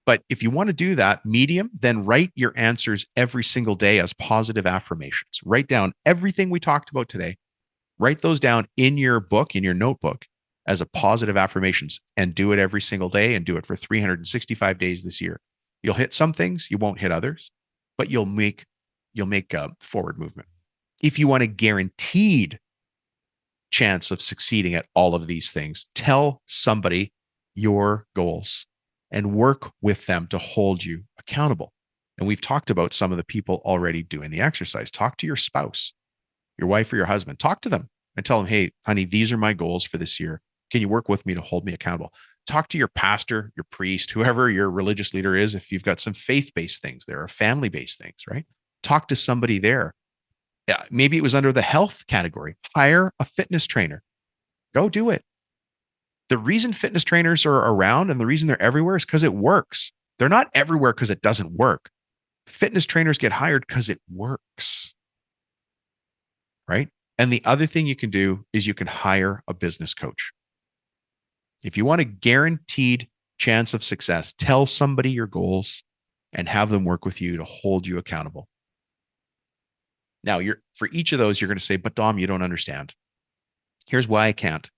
But if you want to do that medium, then write your answers every single day as positive affirmations. Write down everything we talked about today. Write those down in your book, in your notebook, as a positive affirmations, and do it every single day and do it for 365 days this year. You'll hit some things, you won't hit others, but you'll make a forward movement. If you want a guaranteed chance of succeeding at all of these things, tell somebody your goals and work with them to hold you accountable. And we've talked about some of the people already doing the exercise. Talk to your spouse, your wife or your husband. Talk to them and tell them, hey, honey, these are my goals for this year. Can you work with me to hold me accountable? Talk to your pastor, your priest, whoever your religious leader is. If you've got some faith-based things, there are family-based things, right? Talk to somebody there. Yeah, maybe it was under the health category. Hire a fitness trainer. Go do it. The reason fitness trainers are around and the reason they're everywhere is because it works. They're not everywhere because it doesn't work. Fitness trainers get hired because it works, right? And the other thing you can do is you can hire a business coach. If you want a guaranteed chance of success, tell somebody your goals and have them work with you to hold you accountable. Now, for each of those, you're going to say, but Dom, you don't understand. Here's why I can't.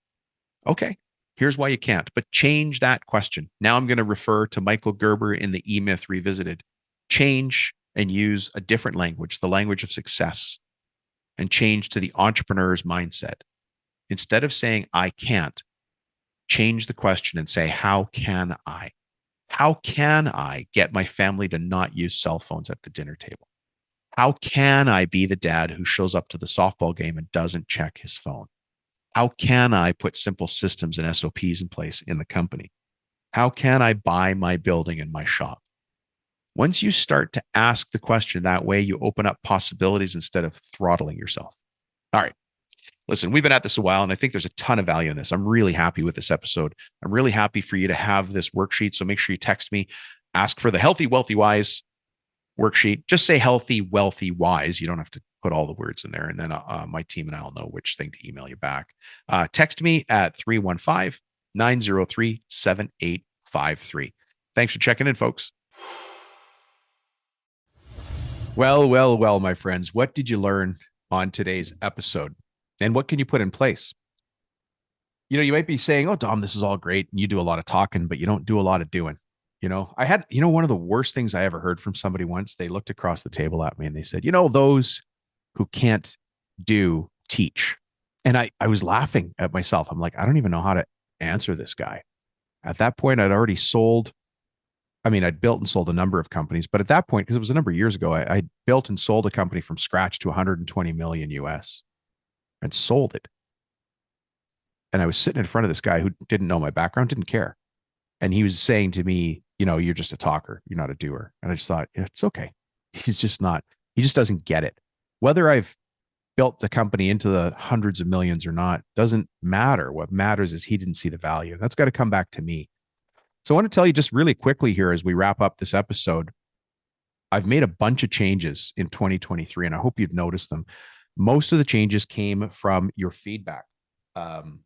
Okay, here's why you can't, but change that question. Now I'm going to refer to Michael Gerber in the E-Myth Revisited. Change and use a different language, the language of success, and change to the entrepreneur's mindset. Instead of saying, I can't, change the question and say, how can I? How can I get my family to not use cell phones at the dinner table? How can I be the dad who shows up to the softball game and doesn't check his phone? How can I put simple systems and SOPs in place in the company? How can I buy my building and my shop? Once you start to ask the question that way, you open up possibilities instead of throttling yourself. All right. Listen, we've been at this a while, and I think there's a ton of value in this. I'm really happy with this episode. I'm really happy for you to have this worksheet. So make sure you text me, ask for the Healthy, Wealthy, Wise worksheet. Just say healthy, wealthy, wise. You don't have to put all the words in there. And then my team and I'll know which thing to email you back. Text me at 315-903-7853. Thanks for checking in, folks. Well, my friends, what did you learn on today's episode? And what can you put in place? You might be saying, oh, Dom, this is all great. And you do a lot of talking, but you don't do a lot of doing. I had, one of the worst things I ever heard from somebody once. They looked across the table at me and they said, those who can't do teach. And I was laughing at myself. I'm like, I don't even know how to answer this guy. At that point, I'd already sold. I'd built and sold a number of companies, but at that point, because it was a number of years ago, I built and sold a company from scratch to 120 million US and sold it. And I was sitting in front of this guy who didn't know my background, didn't care. And he was saying to me, you're just a talker. You're not a doer. And I just thought, it's okay. He just doesn't get it. Whether I've built the company into the hundreds of millions or not, doesn't matter. What matters is he didn't see the value. That's got to come back to me. So I want to tell you just really quickly here as we wrap up this episode. I've made a bunch of changes in 2023, and I hope you've noticed them. Most of the changes came from your feedback. Um,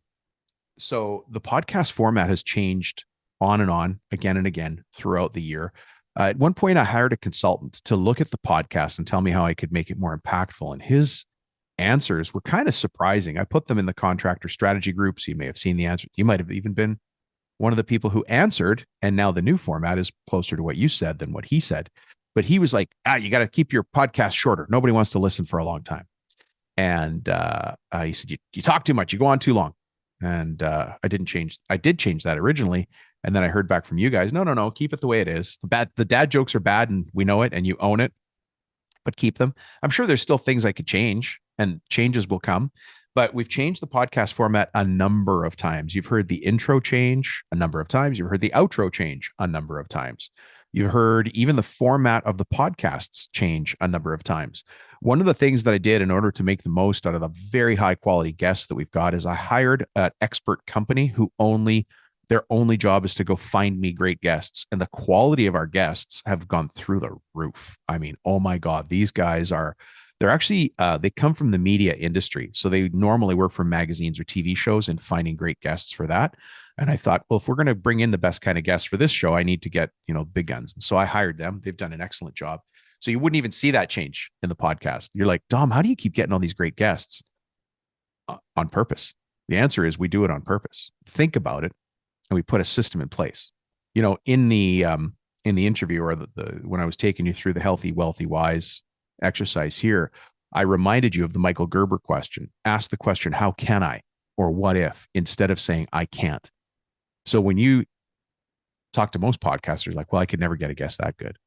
so the podcast format has changed on and on, again and again throughout the year. At one point, I hired a consultant to look at the podcast and tell me how I could make it more impactful. And his answers were kind of surprising. I put them in the contractor strategy groups. You may have seen the answers. You might have even been one of the people who answered. And now the new format is closer to what you said than what he said. But he was like, you got to keep your podcast shorter. Nobody wants to listen for a long time. And he said, you talk too much. You go on too long. And I did change that originally. And then I heard back from you guys, no, keep it the way it is. The dad jokes are bad and we know it and you own it, but keep them. I'm sure there's still things I could change and changes will come, but we've changed the podcast format a number of times. You've heard the intro change a number of times. You've heard the outro change a number of times. You've heard even the format of the podcasts change a number of times. One of the things that I did in order to make the most out of the very high quality guests that we've got is I hired an expert company who their only job is to go find me great guests. And the quality of our guests have gone through the roof. I mean, oh my God, these guys they're actually, they come from the media industry. So they normally work for magazines or TV shows and finding great guests for that. And I thought, well, if we're going to bring in the best kind of guests for this show, I need to get, big guns. And so I hired them. They've done an excellent job. So you wouldn't even see that change in the podcast. You're like, Dom, how do you keep getting all these great guests? On purpose. The answer is we do it on purpose. Think about it. And we put a system in place. In the interview or when I was taking you through the healthy, wealthy, wise exercise here, I reminded you of the Michael Gerber question. Ask the question, how can I? Or what if, instead of saying I can't. So when you talk to most podcasters, like, well, I could never get a guest that good.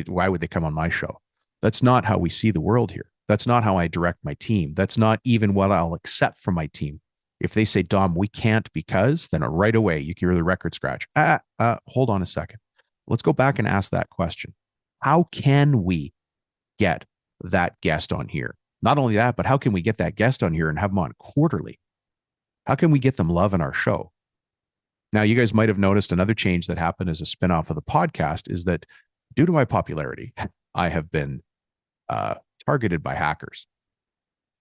Why would they come on my show? That's not how we see the world here. That's not how I direct my team. That's not even what I'll accept from my team. If they say, Dom, we can't because, then right away you can hear the record scratch. Hold on a second. Let's go back and ask that question. How can we get that guest on here? Not only that, but how can we get that guest on here and have them on quarterly? How can we get them love in our show? Now, you guys might have noticed another change that happened as a spinoff of the podcast is that due to my popularity, I have been targeted by hackers.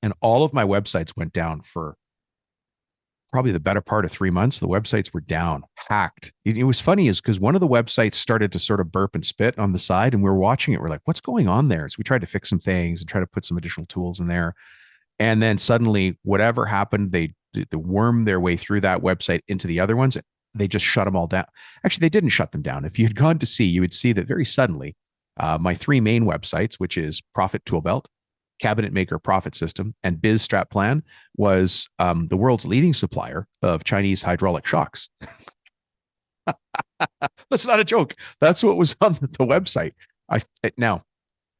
And all of my websites went down for probably the better part of 3 months. The websites were down, hacked. It was funny is because one of the websites started to sort of burp and spit on the side and we were watching it. We're like, what's going on there? So we tried to fix some things and try to put some additional tools in there. And then suddenly whatever happened, they wormed their way through that website into the other ones. They just shut them all down. Actually, they didn't shut them down. If you had gone to see, you would see that very suddenly my three main websites, which is Profit Tool Belt, Cabinet Maker Profit System, and Biz Strap Plan, was the world's leading supplier of Chinese hydraulic shocks. That's not a joke. That's what was on the website. Now,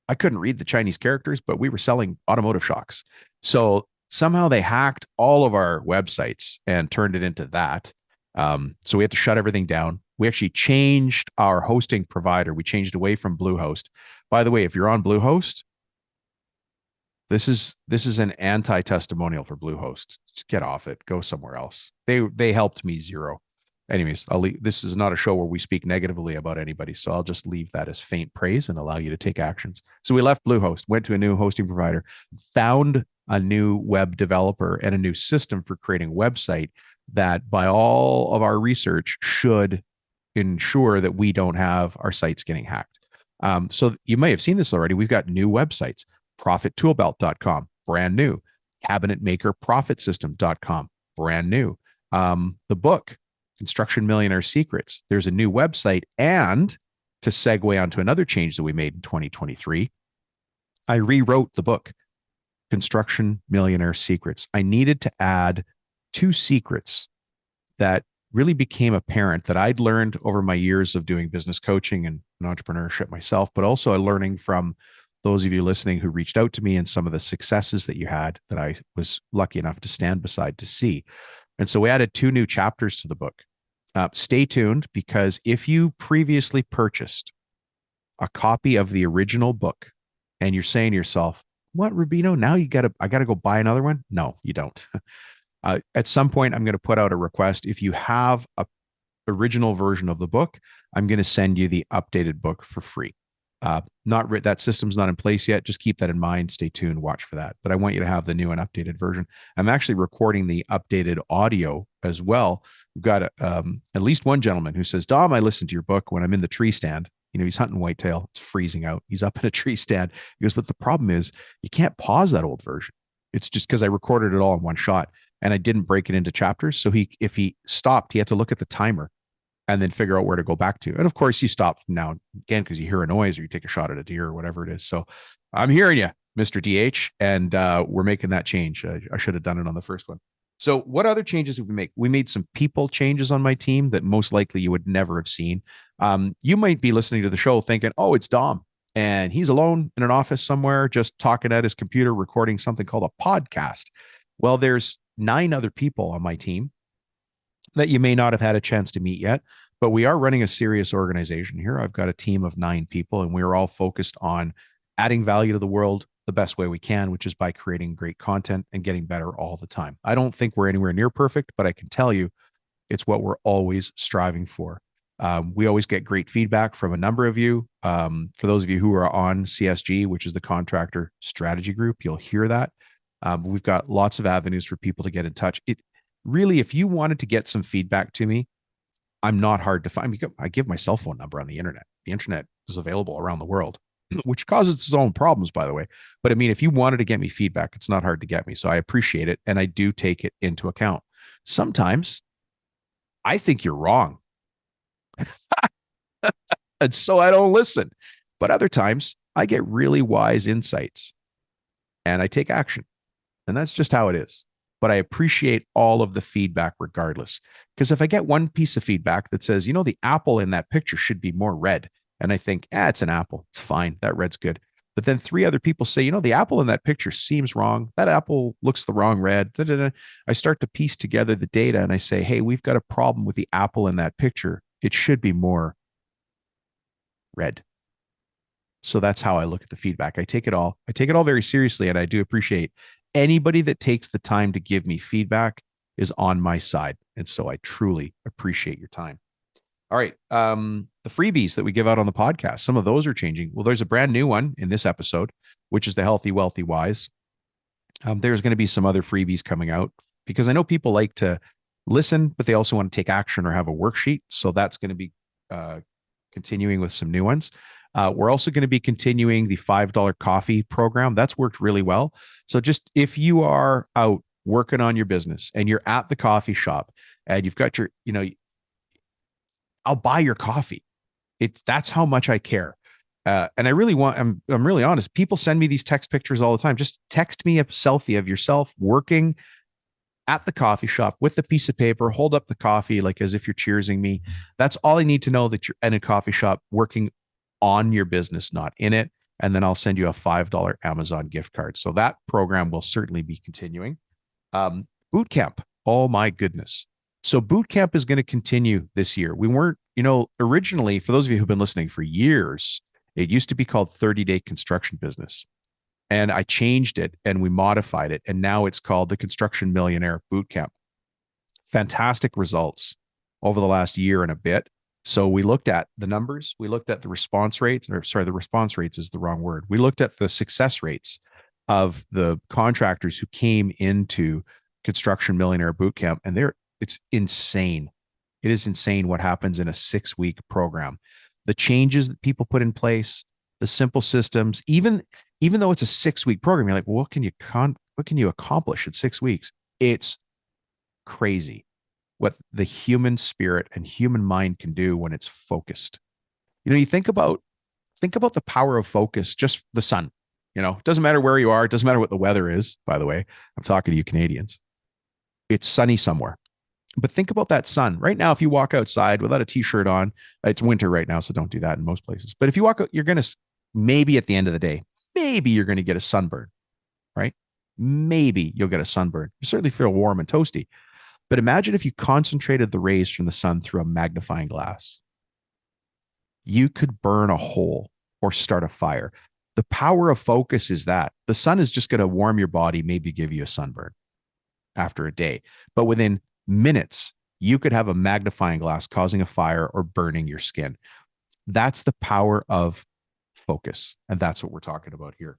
I couldn't read the Chinese characters, but we were selling automotive shocks. So somehow they hacked all of our websites and turned it into that. So we had to shut everything down. We actually changed our hosting provider. We changed away from Bluehost. By the way, if you're on Bluehost, this is an anti-testimonial for Bluehost. Just get off it. Go somewhere else. They helped me zero. Anyways, this is not a show where we speak negatively about anybody, so I'll just leave that as faint praise and allow you to take actions. So we left Bluehost, went to a new hosting provider, found a new web developer and a new system for creating a website that, by all of our research, should ensure that we don't have our sites getting hacked. So you may have seen this already. We've got new websites. ProfitToolBelt.com, brand new. CabinetMakerProfitSystem.com, brand new. The book, Construction Millionaire Secrets, there's a new website. And to segue onto another change that we made in 2023, I rewrote the book, Construction Millionaire Secrets. I needed to add 2 secrets that really became apparent that I'd learned over my years of doing business coaching and entrepreneurship myself, but also learning from those of you listening who reached out to me and some of the successes that you had that I was lucky enough to stand beside to see. And so we added 2 new chapters to the book. Stay tuned, because if you previously purchased a copy of the original book and you're saying to yourself, what, Rubino, now I got to go buy another one? No, you don't. At some point, I'm going to put out a request. If you have a original version of the book, I'm going to send you the updated book for free. Not that system's not in place yet. Just keep that in mind. Stay tuned. Watch for that. But I want you to have the new and updated version. I'm actually recording the updated audio as well. We've got at least one gentleman who says, Dom, I listened to your book when I'm in the tree stand. He's hunting whitetail. It's freezing out. He's up in a tree stand. He goes, but the problem is you can't pause that old version. It's just because I recorded it all in one shot and I didn't break it into chapters. So if he stopped, he had to look at the timer and then figure out where to go back to. And of course, you stop from now and again because you hear a noise or you take a shot at a deer or whatever it is. So I'm hearing you, Mr. DH, and we're making that change. I should have done it on the first one. So what other changes did we make? We made some people changes on my team that most likely you would never have seen. You might be listening to the show thinking, oh, it's Dom, and he's alone in an office somewhere just talking at his computer, recording something called a podcast. Well, there's 9 other people on my team that you may not have had a chance to meet yet, but we are running a serious organization here. I've got a team of 9 people, and we're all focused on adding value to the world the best way we can, which is by creating great content and getting better all the time. I don't think we're anywhere near perfect, but I can tell you it's what we're always striving for. We always get great feedback from a number of you. For those of you who are on CSG, which is the Contractor Strategy Group, you'll hear that. We've got lots of avenues for people to get in touch. It really, if you wanted to get some feedback to me, I'm not hard to find. I give my cell phone number on the internet. The internet is available around the world, which causes its own problems, by the way. But I mean, if you wanted to get me feedback, it's not hard to get me. So I appreciate it. And I do take it into account. Sometimes I think you're wrong. And so I don't listen. But other times I get really wise insights and I take action. And that's just how it is. But I appreciate all of the feedback regardless. Because if I get one piece of feedback that says, the apple in that picture should be more red, and I think, it's an apple. It's fine. That red's good. But then 3 other people say, the apple in that picture seems wrong. That apple looks the wrong red. Da, da, da. I start to piece together the data and I say, hey, we've got a problem with the apple in that picture. It should be more red. So that's how I look at the feedback. I take it all very seriously. And I do appreciate anybody that takes the time to give me feedback is on my side. And so I truly appreciate your time. All right. The freebies that we give out on the podcast, some of those are changing. Well, there's a brand new one in this episode, which is the Healthy, Wealthy, Wise. There's going to be some other freebies coming out because I know people like to listen, but they also want to take action or have a worksheet. So that's going to be continuing with some new ones. We're also going to be continuing the $5 coffee program. That's worked really well. So just if you are out working on your business and you're at the coffee shop and you've got your, I'll buy your coffee. That's how much I care. And I really I'm really honest. People send me these text pictures all the time. Just text me a selfie of yourself working at the coffee shop with a piece of paper, hold up the coffee like as if you're cheersing me. That's all I need to know, that you're in a coffee shop working on your business, not in it. And then I'll send you a $5 Amazon gift card. So that program will certainly be continuing. Boot camp. Oh my goodness. So boot camp is going to continue this year. We weren't, originally, for those of you who've been listening for years, it used to be called 30-Day Construction Business. And I changed it and we modified it. And now it's called the Construction Millionaire Boot Camp. Fantastic results over the last year and a bit. So we looked at the numbers, we looked at the response rates, the response rates is the wrong word. We looked at the success rates of the contractors who came into Construction Millionaire Bootcamp, and it's insane. It is insane what happens in a 6-week program. The changes that people put in place, the simple systems, even though it's a 6-week program, you're like, well, what can you accomplish in 6 weeks? It's crazy what the human spirit and human mind can do when it's focused. You think about the power of focus, just the sun. It doesn't matter where you are. It doesn't matter what the weather is, by the way. I'm talking to you Canadians. It's sunny somewhere. But think about that sun. Right now, if you walk outside without a t-shirt on, it's winter right now, so don't do that in most places. But if you walk out, you're going to, maybe at the end of the day, maybe you're going to get a sunburn, right? Maybe you'll get a sunburn. You certainly feel warm and toasty. But imagine if you concentrated the rays from the sun through a magnifying glass. You could burn a hole or start a fire. The power of focus is that the sun is just going to warm your body, maybe give you a sunburn after a day. But within minutes, you could have a magnifying glass causing a fire or burning your skin. That's the power of focus. And that's what we're talking about here.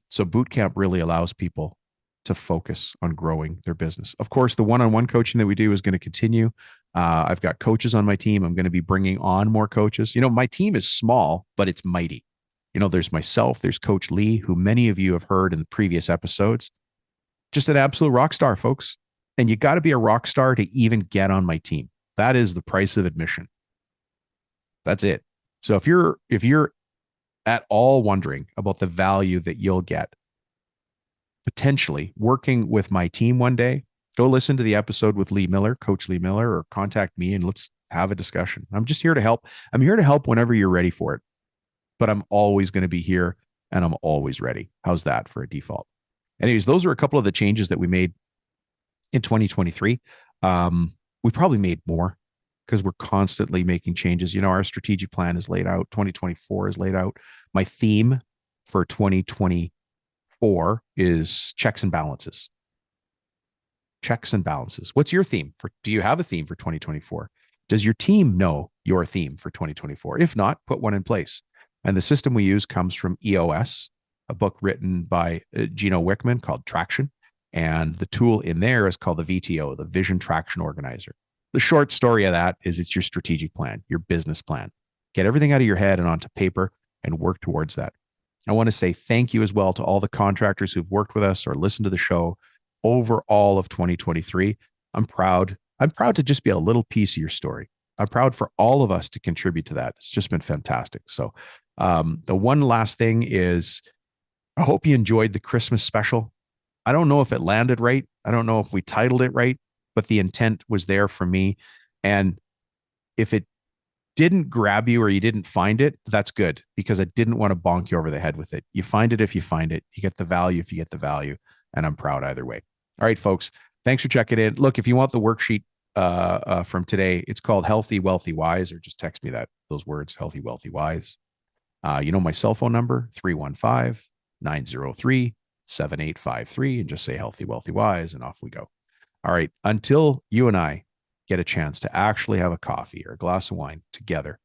So boot camp really allows people to focus on growing their business. Of course, the one-on-one coaching that we do is going to continue. I've got coaches on my team. I'm going to be bringing on more coaches. My team is small, but it's mighty. There's myself, there's Coach Lee, who many of you have heard in previous episodes. Just an absolute rock star, folks. And you got to be a rock star to even get on my team. That is the price of admission. That's it. So if you're at all wondering about the value that you'll get potentially working with my team one day, go listen to the episode with Lee Miller, Coach Lee Miller, or contact me and let's have a discussion. I'm just here to help. I'm here to help whenever you're ready for it, but I'm always going to be here and I'm always ready. How's that for a default? Anyways, those are a couple of the changes that we made in 2023. We probably made more because we're constantly making changes. Our strategic plan is laid out. 2024 is laid out. My theme for 2024 is checks and balances. Checks and balances. What's your theme do you have a theme for 2024? Does your team know your theme for 2024? If not, put one in place. And the system we use comes from EOS, a book written by Gino Wickman called Traction. And the tool in there is called the VTO, the Vision Traction Organizer. The short story of that is it's your strategic plan, your business plan. Get everything out of your head and onto paper and work towards that. I want to say thank you as well to all the contractors who've worked with us or listened to the show over all of 2023. I'm proud. I'm proud to just be a little piece of your story. I'm proud for all of us to contribute to that. It's just been fantastic. So the one last thing is I hope you enjoyed the Christmas special. I don't know if it landed right. I don't know if we titled it right, but the intent was there for me. And if it didn't grab you or you didn't find it, that's good because I didn't want to bonk you over the head with it. You find it if you find it. You get the value if you get the value. And I'm proud either way. All right, folks. Thanks for checking in. Look, if you want the worksheet from today, it's called Healthy, Wealthy, Wise, or just text me those words, Healthy, Wealthy, Wise. My cell phone number, 315-903-7853, and just say Healthy, Wealthy, Wise, and off we go. All right. Until you and I get a chance to actually have a coffee or a glass of wine together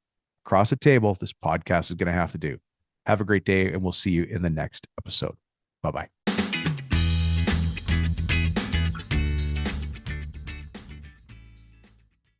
across a table, this podcast is going to have to do. Have a great day, and we'll see you in the next episode. Bye-bye.